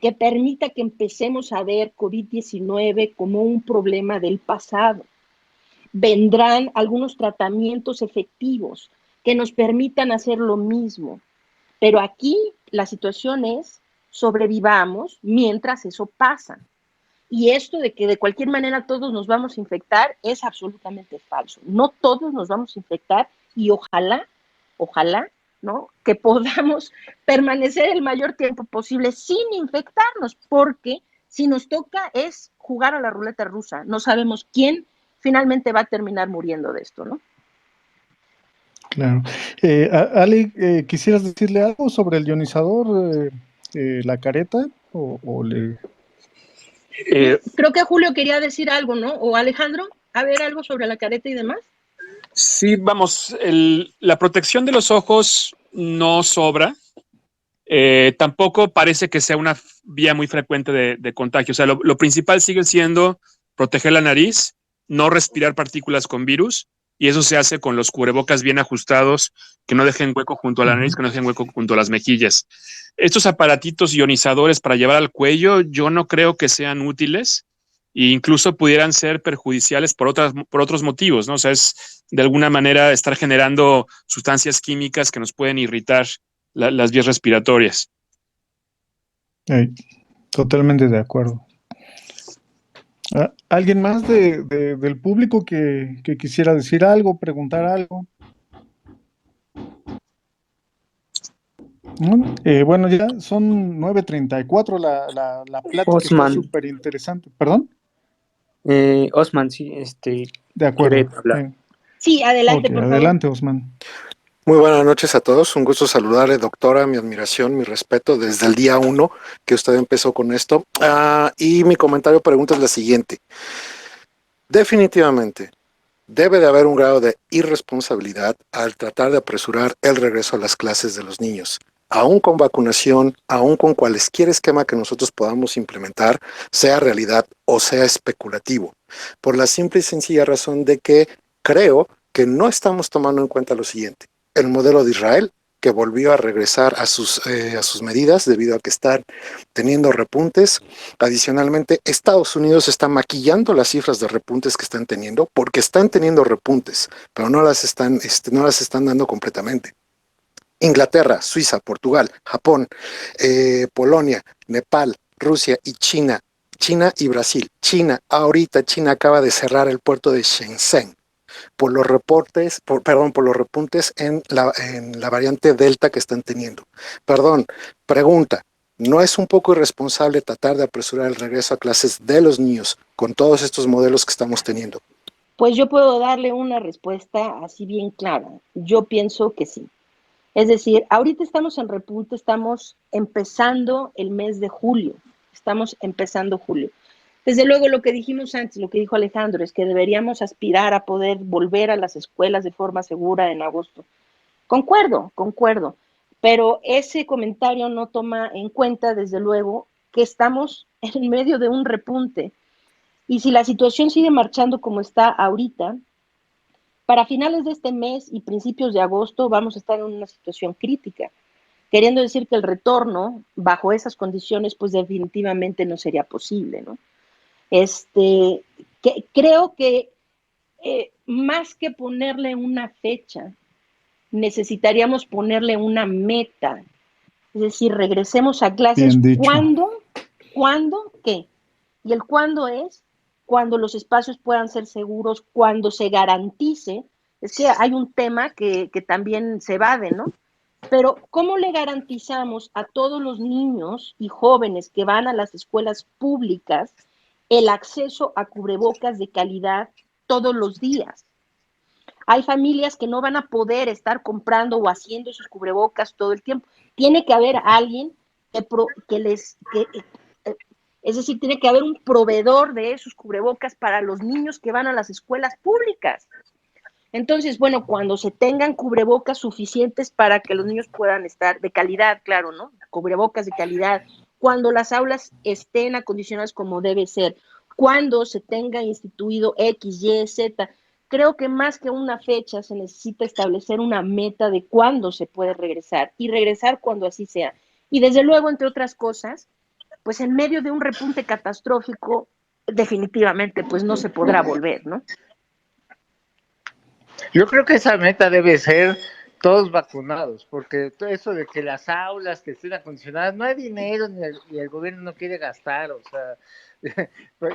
S1: que permita que empecemos a ver COVID-19 como un problema del pasado. Vendrán algunos tratamientos efectivos que nos permitan hacer lo mismo. Pero aquí la situación es sobrevivamos mientras eso pasa. Y esto de que de cualquier manera todos nos vamos a infectar es absolutamente falso. No todos nos vamos a infectar, y ojalá, ¿no?, que podamos permanecer el mayor tiempo posible sin infectarnos, porque si nos toca es jugar a la ruleta rusa. No sabemos quién finalmente va a terminar muriendo de esto, ¿no?
S2: Claro. Ale, ¿quisieras decirle algo sobre el ionizador, la careta?
S1: Creo que Julio quería decir algo, ¿no? O Alejandro, a ver, algo sobre la careta y demás.
S4: Sí, vamos, la protección de los ojos no sobra. Tampoco parece que sea una vía muy frecuente de contagio. O sea, lo principal sigue siendo proteger la nariz, no respirar partículas con virus, y eso se hace con los cubrebocas bien ajustados, que no dejen hueco junto a la nariz, que no dejen hueco junto a las mejillas. Estos aparatitos ionizadores para llevar al cuello, yo no creo que sean útiles. e incluso pudieran ser perjudiciales por otros motivos, ¿no? O sea, es de alguna manera estar generando sustancias químicas que nos pueden irritar las vías respiratorias.
S2: Totalmente de acuerdo. ¿Alguien más del público que quisiera decir algo, preguntar algo? Bueno, ya son 9:34, la plática
S7: Osman.
S2: está súper interesante. ¿Perdón?
S7: Osman, sí,
S2: De acuerdo.
S7: quiere hablar.
S1: Sí, adelante,
S2: Ok,
S1: por favor.
S2: adelante, Osman.
S9: Muy buenas noches a todos, un gusto saludarle, doctora, mi admiración, mi respeto desde el día 1 que usted empezó con esto. Y mi comentario pregunta es la siguiente. Definitivamente, debe de haber un grado de irresponsabilidad al tratar de apresurar el regreso a las clases de los niños. Aún con vacunación, aún con cualquier esquema que nosotros podamos implementar, sea realidad o sea especulativo, por la simple y sencilla razón de que creo que no estamos tomando en cuenta lo siguiente. El modelo de Israel, que volvió a regresar a sus medidas debido a que están teniendo repuntes. Adicionalmente, Estados Unidos está maquillando las cifras de repuntes que están teniendo, porque están teniendo repuntes, pero no las están dando completamente. Inglaterra, Suiza, Portugal, Japón, Polonia, Nepal, Rusia y China y Brasil. China acaba de cerrar el puerto de Shenzhen por los repuntes en la variante Delta que están teniendo. Pregunta, ¿no es un poco irresponsable tratar de apresurar el regreso a clases de los niños con todos estos modelos que estamos teniendo?
S1: Pues yo puedo darle una respuesta así bien clara. Yo pienso que sí. Es decir, ahorita estamos en repunte, estamos empezando el mes de julio. Desde luego, lo que dijimos antes, lo que dijo Alejandro, es que deberíamos aspirar a poder volver a las escuelas de forma segura en agosto. Concuerdo, pero ese comentario no toma en cuenta, desde luego, que estamos en medio de un repunte. Y si la situación sigue marchando como está ahorita, para finales de este mes y principios de agosto vamos a estar en una situación crítica, queriendo decir que el retorno bajo esas condiciones pues definitivamente no sería posible, ¿no? Creo que más que ponerle una fecha, necesitaríamos ponerle una meta. Es decir, regresemos a clases. ¿Cuándo? ¿Qué? Y el cuándo es cuando los espacios puedan ser seguros, cuando se garantice. Es que hay un tema que también se evade, ¿no? Pero ¿cómo le garantizamos a todos los niños y jóvenes que van a las escuelas públicas el acceso a cubrebocas de calidad todos los días? Hay familias que no van a poder estar comprando o haciendo sus cubrebocas todo el tiempo. Tiene que haber alguien es decir, tiene que haber un proveedor de esos cubrebocas para los niños que van a las escuelas públicas. Entonces, bueno, cuando se tengan cubrebocas suficientes para que los niños puedan estar de calidad, claro, ¿no? Cubrebocas de calidad, cuando las aulas estén acondicionadas como debe ser, cuando se tenga instituido X, Y, Z, creo que más que una fecha se necesita establecer una meta de cuándo se puede regresar y regresar cuando así sea. Y desde luego, entre otras cosas, pues en medio de un repunte catastrófico, definitivamente, pues no se podrá volver, ¿no?
S3: Yo creo que esa meta debe ser todos vacunados, porque todo eso de que las aulas que estén acondicionadas, no hay dinero y el gobierno no quiere gastar, o sea,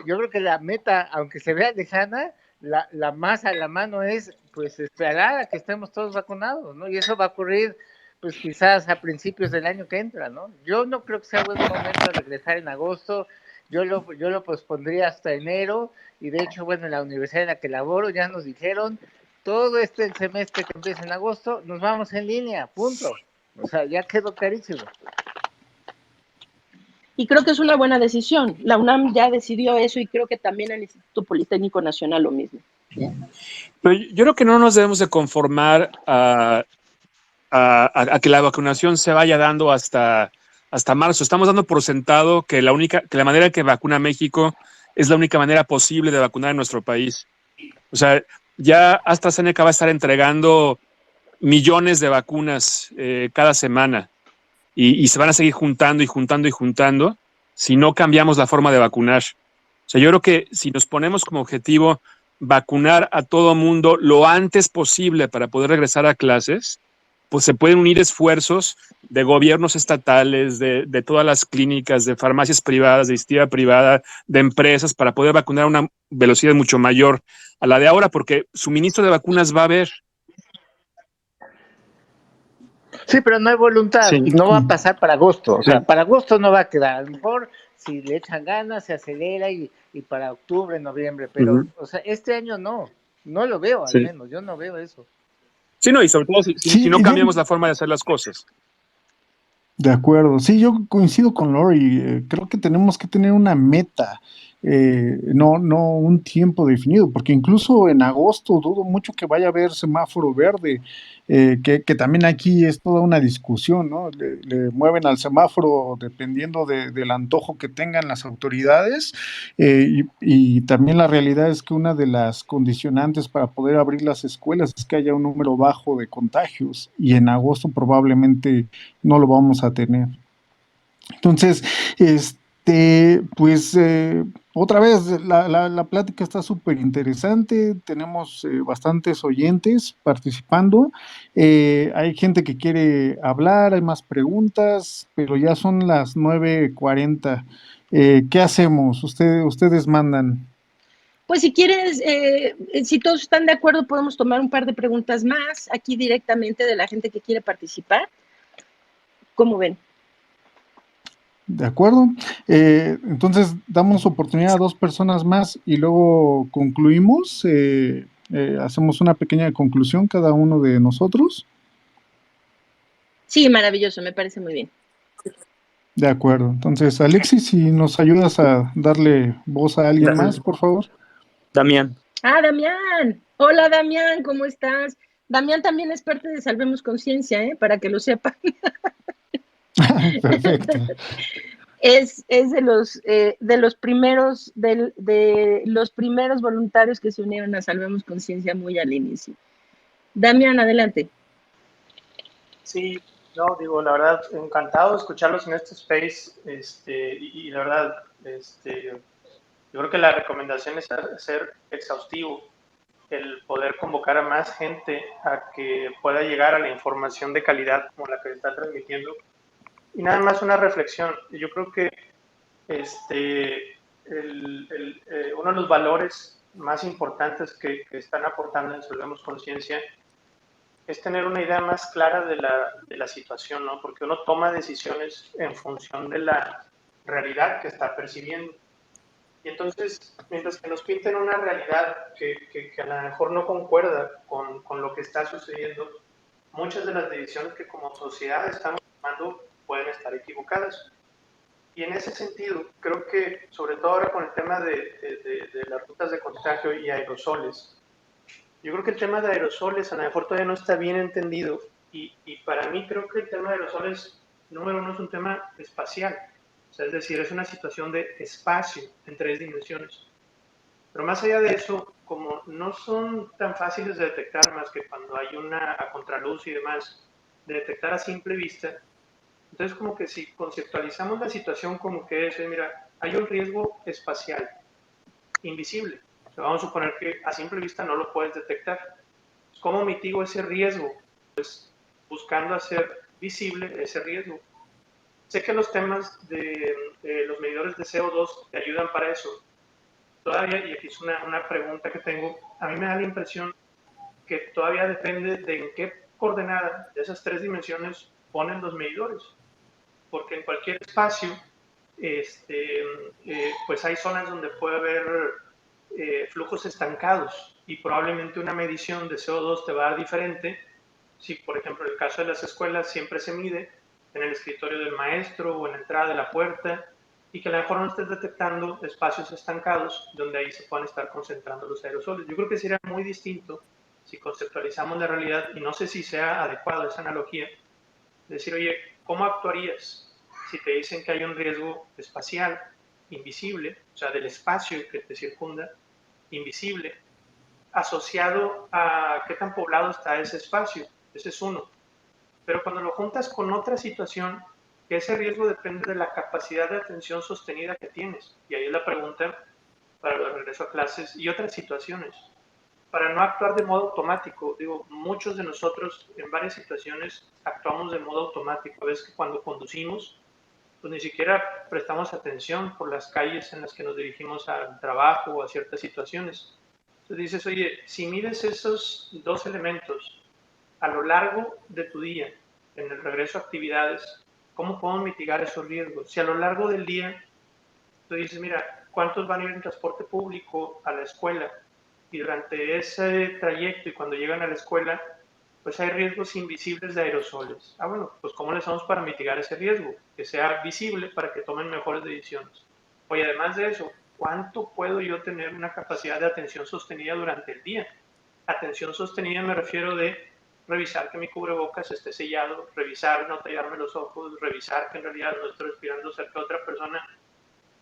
S3: yo creo que la meta, aunque se vea lejana, la más a la mano es pues esperar a que estemos todos vacunados, ¿no? Y eso va a ocurrir pues quizás a principios del año que entra, ¿no? Yo no creo que sea buen momento regresar en agosto, yo lo pospondría hasta enero, y de hecho, bueno, en la universidad en la que laboro ya nos dijeron, todo el semestre que empieza en agosto, nos vamos en línea, punto. O sea, ya quedó clarísimo.
S1: Y creo que es una buena decisión. La UNAM ya decidió eso y creo que también el Instituto Politécnico Nacional lo mismo.
S4: Pero yo creo que no nos debemos de conformar a que la vacunación se vaya dando hasta marzo. Estamos dando por sentado que la manera que vacuna México es la única manera posible de vacunar en nuestro país. O sea, ya AstraZeneca va a estar entregando millones de vacunas cada semana y se van a seguir juntando si no cambiamos la forma de vacunar. O sea, yo creo que si nos ponemos como objetivo vacunar a todo mundo lo antes posible para poder regresar a clases, pues se pueden unir esfuerzos de gobiernos estatales, de todas las clínicas, de farmacias privadas, de iniciativa privada, de empresas, para poder vacunar a una velocidad mucho mayor a la de ahora, porque suministro de vacunas va a haber.
S3: Sí, pero no hay voluntad
S4: Sí.
S3: y no va a pasar para agosto. O sea, para agosto no va a quedar. A lo mejor si le echan ganas se acelera y para octubre, noviembre. Pero, o sea, este año no lo veo, al menos. Yo no veo eso.
S4: Sí, no, y sobre todo si no cambiamos la forma de hacer las cosas.
S2: De acuerdo, sí, yo coincido con Lori, creo que tenemos que tener una meta, no un tiempo definido, porque incluso en agosto dudo mucho que vaya a haber semáforo verde, que también aquí es toda una discusión, ¿no? Le mueven al semáforo dependiendo del antojo que tengan las autoridades, y también la realidad es que una de las condicionantes para poder abrir las escuelas es que haya un número bajo de contagios, y en agosto probablemente no lo vamos a tener. Entonces, pues otra vez, la plática está súper interesante, tenemos bastantes oyentes participando, hay gente que quiere hablar, hay más preguntas, pero ya son las 9:40. ¿Qué hacemos? Ustedes mandan.
S1: Pues si quieres, si todos están de acuerdo, podemos tomar un par de preguntas más aquí directamente de la gente que quiere participar. ¿Cómo ven?
S2: De acuerdo. Entonces damos oportunidad a 2 personas más y luego concluimos. Hacemos una pequeña conclusión cada uno de nosotros.
S1: Sí, maravilloso, me parece muy bien.
S2: De acuerdo. Entonces, Alexis, si nos ayudas a darle voz a alguien más, por favor.
S7: Damián.
S1: Ah, Damián. Hola, Damián, ¿cómo estás? Damián también es parte de Salvemos Conciencia, para que lo sepan.
S2: Perfecto.
S1: Es de los primeros voluntarios que se unieron a Salvemos Conciencia muy al inicio. Damián, adelante.
S10: Sí, no, digo, la verdad, encantado de escucharlos en este space, y la verdad, yo creo que la recomendación es ser exhaustivo, el poder convocar a más gente a que pueda llegar a la información de calidad como la que se está transmitiendo. Y nada más una reflexión, yo creo que uno de los valores más importantes que están aportando en Salvemos Conciencia es tener una idea más clara de la situación, ¿no? Porque uno toma decisiones en función de la realidad que está percibiendo. Y entonces, mientras que nos pinten una realidad que a lo mejor no concuerda con lo que está sucediendo, muchas de las decisiones que como sociedad estamos tomando pueden estar equivocadas. Y en ese sentido, creo que, sobre todo ahora con el tema de las rutas de contagio y aerosoles, yo creo que el tema de aerosoles a lo mejor todavía no está bien entendido y para mí creo que el tema de aerosoles, número uno, es un tema espacial. O sea, es decir, es una situación de espacio en 3 dimensiones. Pero más allá de eso, como no son tan fáciles de detectar más que cuando hay una a contraluz y demás, de detectar a simple vista, entonces como que si conceptualizamos la situación como que es, mira, hay un riesgo espacial, invisible. O sea, vamos a suponer que a simple vista no lo puedes detectar. ¿Cómo mitigo ese riesgo? Pues buscando hacer visible ese riesgo. Sé que los temas de los medidores de CO2 te ayudan para eso. Todavía, y aquí es una pregunta que tengo, a mí me da la impresión que todavía depende de en qué coordenada de esas 3 dimensiones ponen los medidores. Porque en cualquier espacio, pues hay zonas donde puede haber flujos estancados y probablemente una medición de CO2 te va a dar diferente. Si, por ejemplo, en el caso de las escuelas siempre se mide en el escritorio del maestro o en la entrada de la puerta y que a lo mejor no estés detectando espacios estancados donde ahí se puedan estar concentrando los aerosoles. Yo creo que sería muy distinto si conceptualizamos la realidad, y no sé si sea adecuado esa analogía, decir, oye, ¿cómo actuarías si te dicen que hay un riesgo espacial invisible, o sea, del espacio que te circunda, invisible, asociado a qué tan poblado está ese espacio? Ese es uno. Pero cuando lo juntas con otra situación, que ese riesgo depende de la capacidad de atención sostenida que tienes. Y ahí es la pregunta, para el regreso a clases y otras situaciones, para no actuar de modo automático. Digo, muchos de nosotros en varias situaciones actuamos de modo automático. A veces que cuando conducimos, pues ni siquiera prestamos atención por las calles en las que nos dirigimos al trabajo o a ciertas situaciones. Entonces dices, oye, si mides esos dos elementos a lo largo de tu día, en el regreso a actividades, ¿cómo podemos mitigar esos riesgos? Si a lo largo del día tú dices, mira, ¿cuántos van a ir en transporte público a la escuela? Y durante ese trayecto y cuando llegan a la escuela, pues hay riesgos invisibles de aerosoles. Ah, bueno, pues ¿cómo le hacemos para mitigar ese riesgo? Que sea visible para que tomen mejores decisiones. Oye, además de eso, ¿cuánto puedo yo tener una capacidad de atención sostenida durante el día? Atención sostenida me refiero de revisar que mi cubrebocas esté sellado, revisar no tallarme los ojos, revisar que en realidad no estoy respirando cerca de otra persona.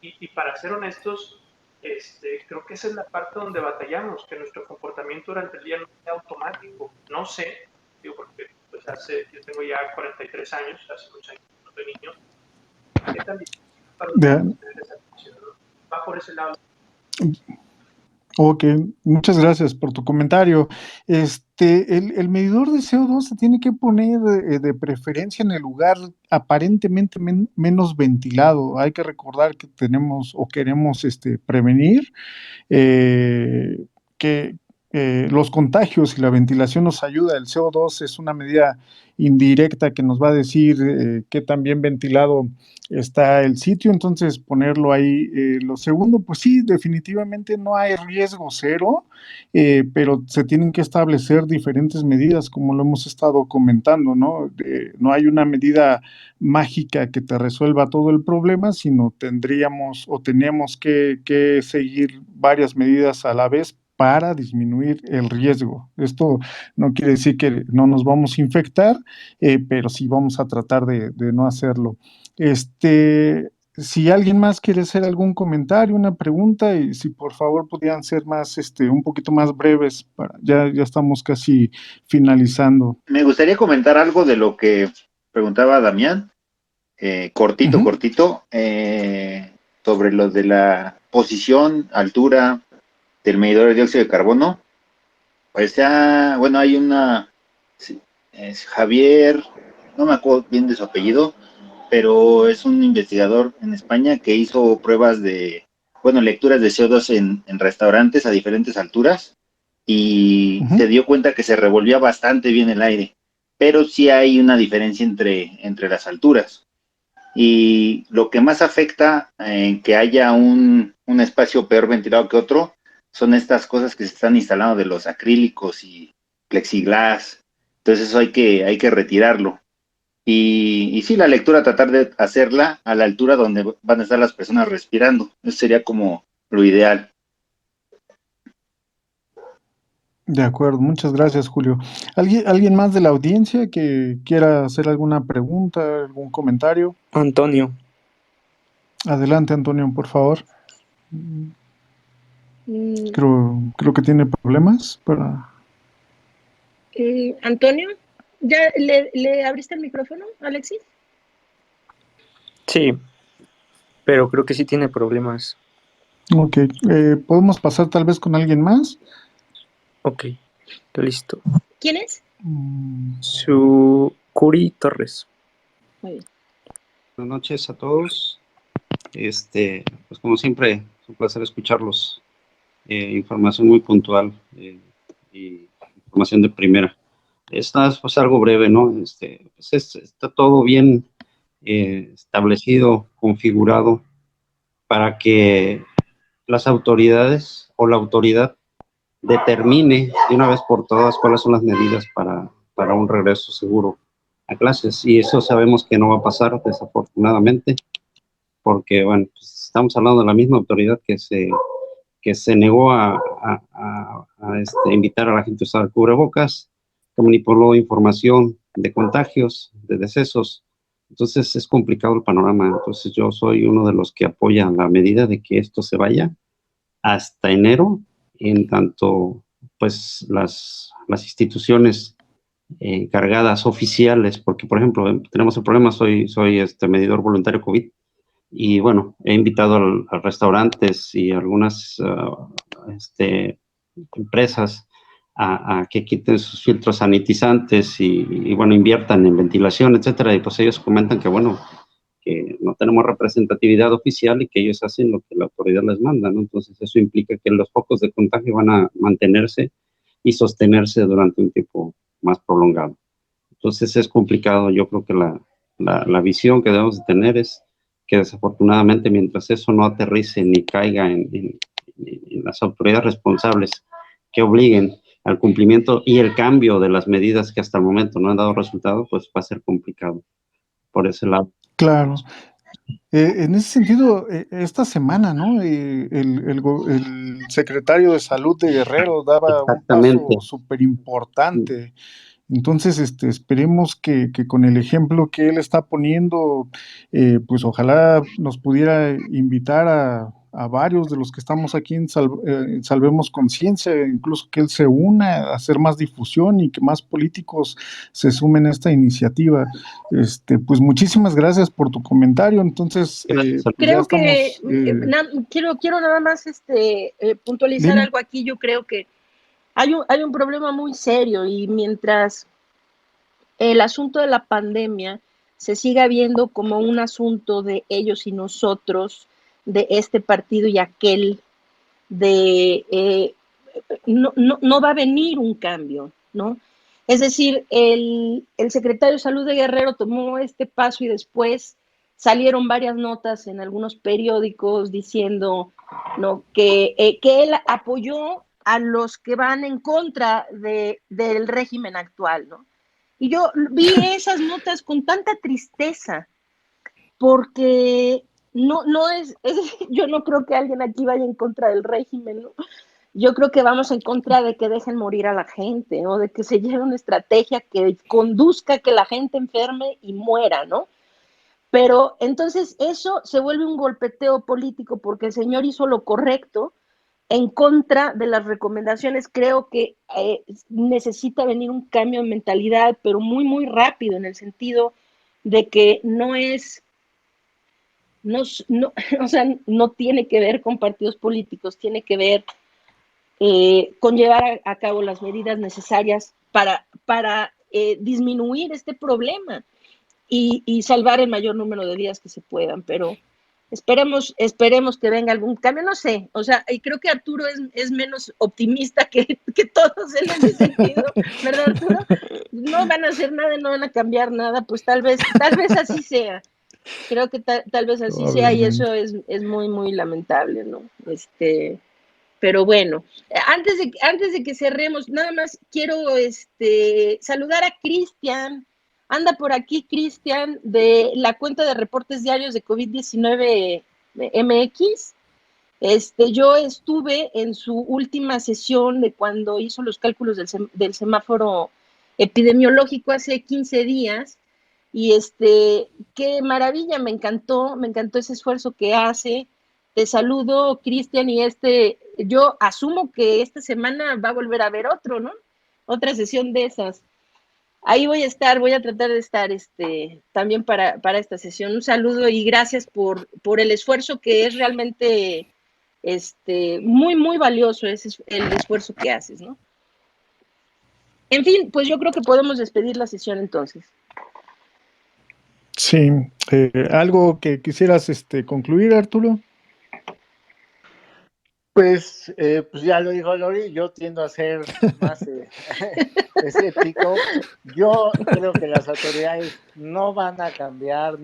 S10: Y para ser honestos, creo que esa es la parte donde batallamos, que nuestro comportamiento durante el día no sea automático. No sé, digo, porque pues yo tengo ya 43 años, hace muchos años no soy niño. ¿Qué tan difícil para ustedes tener esa atención, no? Va por ese lado.
S2: Ok, muchas gracias por tu comentario. El medidor de CO2 se tiene que poner de preferencia en el lugar aparentemente menos ventilado. Hay que recordar que tenemos o queremos prevenir que los contagios y la ventilación nos ayuda. El CO2 es una medida indirecta que nos va a decir qué tan bien ventilado está el sitio, entonces ponerlo ahí. Lo segundo, pues sí, definitivamente no hay riesgo cero, pero se tienen que establecer diferentes medidas, como lo hemos estado comentando, ¿no? No hay una medida mágica que te resuelva todo el problema, sino tendríamos o tenemos que seguir varias medidas a la vez para disminuir el riesgo. Esto no quiere decir que no nos vamos a infectar, pero sí vamos a tratar de no hacerlo. Si alguien más quiere hacer algún comentario, una pregunta, y si por favor pudieran ser más, un poquito más breves, ya estamos casi finalizando.
S5: Me gustaría comentar algo de lo que preguntaba Damián, cortito, sobre lo de la posición, altura del medidor de dióxido de carbono. Pues ya, bueno, hay es Javier, no me acuerdo bien de su apellido, pero es un investigador en España que hizo pruebas lecturas de CO2 en restaurantes a diferentes alturas y se dio cuenta que se revolvía bastante bien el aire, pero sí hay una diferencia entre las alturas. Y lo que más afecta en que haya un espacio peor ventilado que otro son estas cosas que se están instalando de los acrílicos y plexiglas. Entonces eso hay que retirarlo. Y sí, la lectura, tratar de hacerla a la altura donde van a estar las personas respirando. Eso sería como lo ideal.
S2: De acuerdo, muchas gracias, Julio. ¿Alguien más de la audiencia que quiera hacer alguna pregunta, algún comentario?
S7: Antonio.
S2: Adelante, Antonio, por favor. Creo que tiene problemas para...
S1: Antonio, ¿ya le abriste el micrófono, Alexis?
S7: Sí, pero creo que sí tiene problemas.
S2: Ok, ¿podemos pasar tal vez con alguien más?
S7: Ok, listo.
S1: ¿Quién es?
S7: Curi Torres.
S1: Muy bien.
S11: Buenas noches a todos. Pues como siempre, es un placer escucharlos. Información muy puntual y información de primera. Esto es pues algo breve, ¿no? Pues está todo bien establecido, configurado para que las autoridades o la autoridad determine de una vez por todas cuáles son las medidas para un regreso seguro a clases. Y eso sabemos que no va a pasar, desafortunadamente, porque, bueno, pues estamos hablando de la misma autoridad que se negó a invitar a la gente a usar cubrebocas, que manipuló información de contagios, de decesos. Entonces es complicado el panorama. Entonces yo soy uno de los que apoya la medida de que esto se vaya hasta enero, en tanto pues las instituciones encargadas oficiales, porque por ejemplo tenemos el problema, soy medidor voluntario COVID, Y bueno, he invitado a restaurantes y algunas empresas a que quiten sus filtros sanitizantes y, bueno, inviertan en ventilación, etcétera. Y pues ellos comentan que, bueno, que no tenemos representatividad oficial y que ellos hacen lo que la autoridad les manda, ¿no? Entonces eso implica que los focos de contagio van a mantenerse y sostenerse durante un tiempo más prolongado. Entonces es complicado. Yo creo que la visión que debemos de tener es que desafortunadamente mientras eso no aterrice ni caiga en las autoridades responsables que obliguen al cumplimiento y el cambio de las medidas que hasta el momento no han dado resultado, pues va a ser complicado por ese lado.
S2: Claro. En ese sentido, esta semana, ¿no? El secretario de Salud de Guerrero daba un
S11: Exactamente.
S2: paso súper importante. Entonces, esperemos que con el ejemplo que él está poniendo, pues ojalá nos pudiera invitar a varios de los que estamos aquí en Salvemos Conciencia, incluso que él se una a hacer más difusión y que más políticos se sumen a esta iniciativa. Pues muchísimas gracias por tu comentario. Entonces,
S1: creo
S2: ya
S1: que
S2: estamos,
S1: quiero nada más puntualizar
S2: dime.
S1: algo aquí. Yo creo que hay un problema muy serio, y mientras el asunto de la pandemia se siga viendo como un asunto de ellos y nosotros, de este partido y aquel, no va a venir un cambio, ¿no? Es decir, el secretario de Salud de Guerrero tomó este paso y después salieron varias notas en algunos periódicos diciendo, ¿no?, que él apoyó a los que van en contra del régimen actual, ¿no? Y yo vi esas notas con tanta tristeza, porque yo no creo que alguien aquí vaya en contra del régimen, ¿no? Yo creo que vamos en contra de que dejen morir a la gente, o de que se lleve una estrategia que conduzca a que la gente enferme y muera, ¿no? Pero entonces eso se vuelve un golpeteo político, porque el señor hizo lo correcto en contra de las recomendaciones. Creo que necesita venir un cambio de mentalidad, pero muy, muy rápido, en el sentido de que o sea, no tiene que ver con partidos políticos, tiene que ver con llevar a cabo las medidas necesarias para disminuir este problema y salvar el mayor número de vidas que se puedan. Pero esperemos que venga algún cambio, no sé, o sea, y creo que Arturo es menos optimista que todos en ese sentido, ¿verdad, Arturo? No van a hacer nada, no van a cambiar nada, pues tal vez así sea. Creo que tal vez así sea, y eso es muy, muy lamentable, ¿no? Pero bueno, antes de que cerremos, nada más quiero saludar a Cristian. Anda por aquí Cristian, de la cuenta de reportes diarios de COVID-19 MX. Yo estuve en su última sesión de cuando hizo los cálculos del semáforo epidemiológico hace 15 días, y qué maravilla, me encantó ese esfuerzo que hace. Te saludo, Cristian, y yo asumo que esta semana va a volver a haber otro, ¿no? Otra sesión de esas. Ahí voy a tratar de estar también para esta sesión. Un saludo y gracias por el esfuerzo, que es realmente muy, muy valioso, ese es el esfuerzo que haces, ¿no? En fin, pues yo creo que podemos despedir la sesión entonces.
S2: Sí, ¿algo que quisieras concluir, Arturo?
S3: Pues ya lo dijo Lori, yo tiendo a ser más escéptico. Yo creo que las autoridades no van a cambiar,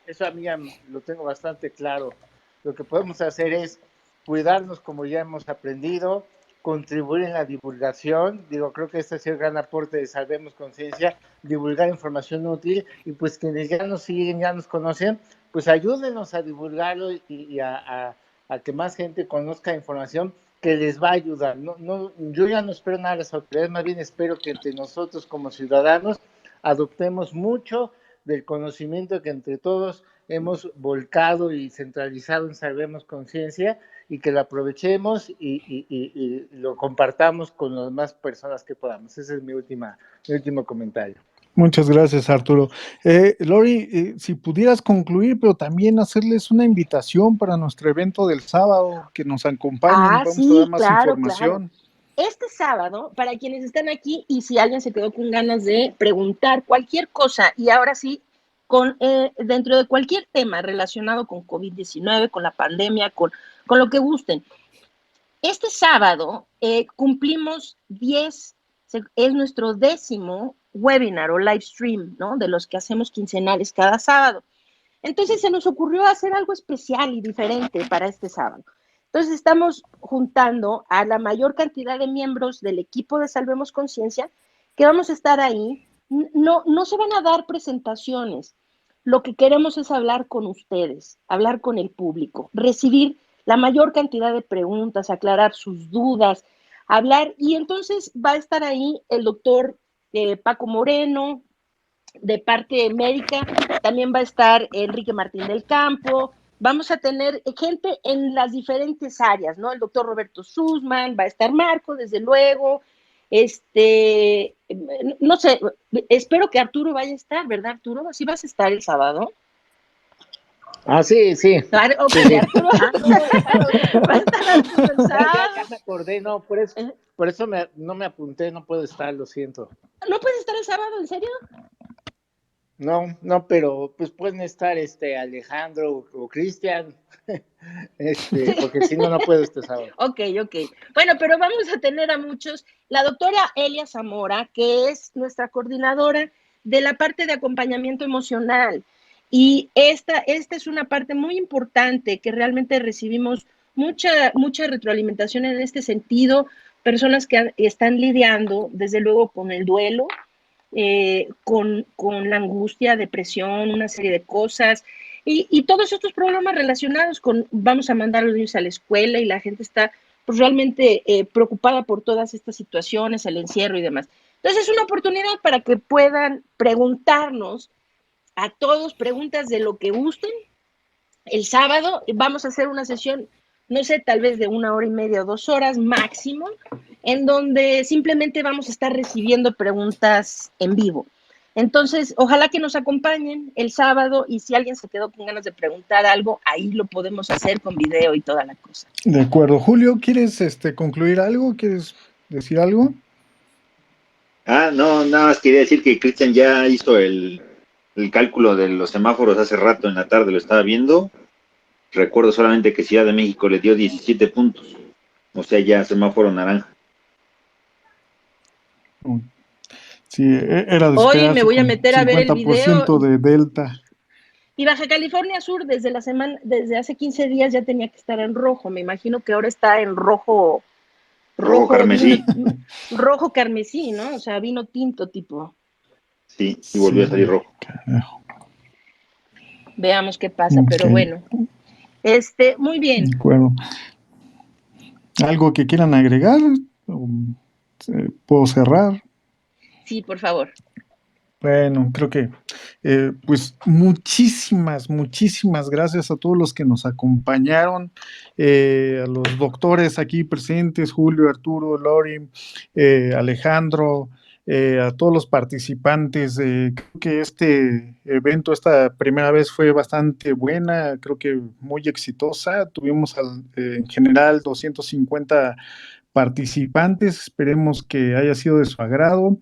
S3: eso a mí lo tengo bastante claro. Lo que podemos hacer es cuidarnos como ya hemos aprendido, contribuir en la divulgación. Creo que este ha sido el gran aporte de Salvemos Conciencia, divulgar información útil, y pues quienes ya nos siguen, ya nos conocen, pues ayúdenos a divulgarlo y a que más gente conozca información que les va a ayudar. Yo ya no espero nada de las autoridades, más bien espero que entre nosotros como ciudadanos adoptemos mucho del conocimiento que entre todos hemos volcado y centralizado en Salvemos Conciencia, y que lo aprovechemos y lo compartamos con las más personas que podamos. Ese es mi último comentario.
S2: Muchas gracias, Arturo. Lori, si pudieras concluir, pero también hacerles una invitación para nuestro evento del sábado, que nos acompañen, vamos a dar
S1: Sí,
S2: más
S1: claro, claro.
S2: información.
S1: Este sábado, para quienes están aquí y si alguien se quedó con ganas de preguntar cualquier cosa, y ahora sí, dentro de cualquier tema relacionado con COVID-19, con la pandemia, con lo que gusten. Este sábado cumplimos 10, es nuestro 10º webinar o live stream, ¿no? De los que hacemos quincenales cada sábado. Entonces se nos ocurrió hacer algo especial y diferente para este sábado. Entonces estamos juntando a la mayor cantidad de miembros del equipo de Salvemos Conciencia, que vamos a estar ahí. No se van a dar presentaciones. Lo que queremos es hablar con ustedes, hablar con el público, recibir la mayor cantidad de preguntas, aclarar sus dudas, hablar. Y entonces va a estar ahí el doctor Paco Moreno, de parte médica, también va a estar Enrique Martín del Campo, vamos a tener gente en las diferentes áreas, ¿no? El doctor Roberto Sussman, va a estar Marco, desde luego, no sé, espero que Arturo vaya a estar, ¿verdad, Arturo? ¿Sí vas a estar el sábado?
S3: Sí.
S1: Claro, ok,
S3: Sí.
S1: Arturo va a estar Arturo el sábado.
S3: Ya me acordé, no, por eso no me apunté, no puedo estar, lo siento.
S1: ¿No puedes estar el sábado, en serio?
S3: No, pero pues pueden estar Alejandro o Cristian, porque si no puedo este sábado.
S1: Ok. Bueno, pero vamos a tener a muchos. La doctora Elia Zamora, que es nuestra coordinadora de la parte de acompañamiento emocional. Y esta es una parte muy importante que realmente recibimos mucha retroalimentación en este sentido. Personas que están lidiando, desde luego, con el duelo, con la angustia, depresión, una serie de cosas, y todos estos problemas relacionados con vamos a mandar a los niños a la escuela y la gente está pues realmente preocupada por todas estas situaciones, el encierro y demás. Entonces es una oportunidad para que puedan preguntarnos a todos preguntas de lo que gusten. El sábado vamos a hacer una sesión, no sé, tal vez de 1 hora y media o 2 horas máximo, en donde simplemente vamos a estar recibiendo preguntas en vivo. Entonces, ojalá que nos acompañen el sábado y si alguien se quedó con ganas de preguntar algo, ahí lo podemos hacer con video y toda la cosa.
S2: De acuerdo. Julio, ¿quieres concluir algo? ¿Quieres decir algo?
S5: No, nada más quería decir que Cristian ya hizo el cálculo de los semáforos hace rato en la tarde, lo estaba viendo. Recuerdo solamente que Ciudad de México le dio 17 puntos, o sea, ya semáforo naranja.
S2: Sí, era de
S1: Hoy me voy a meter a ver el video.
S2: 50% de Delta.
S1: Y Baja California Sur desde hace 15 días ya tenía que estar en rojo. Me imagino que ahora está en rojo
S5: carmesí.
S1: Rojo carmesí, ¿no? O sea, vino tinto tipo.
S5: Sí, y volvió a salir rojo.
S1: Veamos qué pasa, pero bueno. Muy bien.
S2: De acuerdo. ¿Algo que quieran agregar? ¿Puedo cerrar?
S1: Sí, por favor.
S2: Bueno, creo que pues muchísimas gracias a todos los que nos acompañaron, a los doctores aquí presentes, Julio, Arturo, Lori, Alejandro, a todos los participantes. Creo que este evento, esta primera vez fue bastante buena, creo que muy exitosa. Tuvimos en general 250 participantes, esperemos que haya sido de su agrado.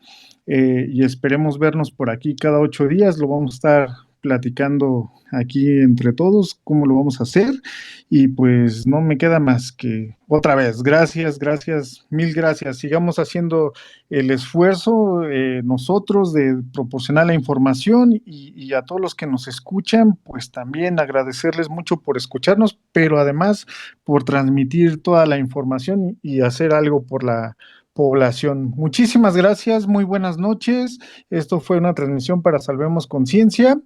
S2: Y esperemos vernos por aquí cada 8 días. Lo vamos a estar platicando aquí entre todos cómo lo vamos a hacer. Y pues no me queda más que otra vez, gracias, mil gracias. Sigamos haciendo el esfuerzo nosotros de proporcionar la información y a todos los que nos escuchan, pues también agradecerles mucho por escucharnos, pero además por transmitir toda la información y hacer algo por la población. Muchísimas gracias, muy buenas noches. Esto fue una transmisión para Salvemos Conciencia.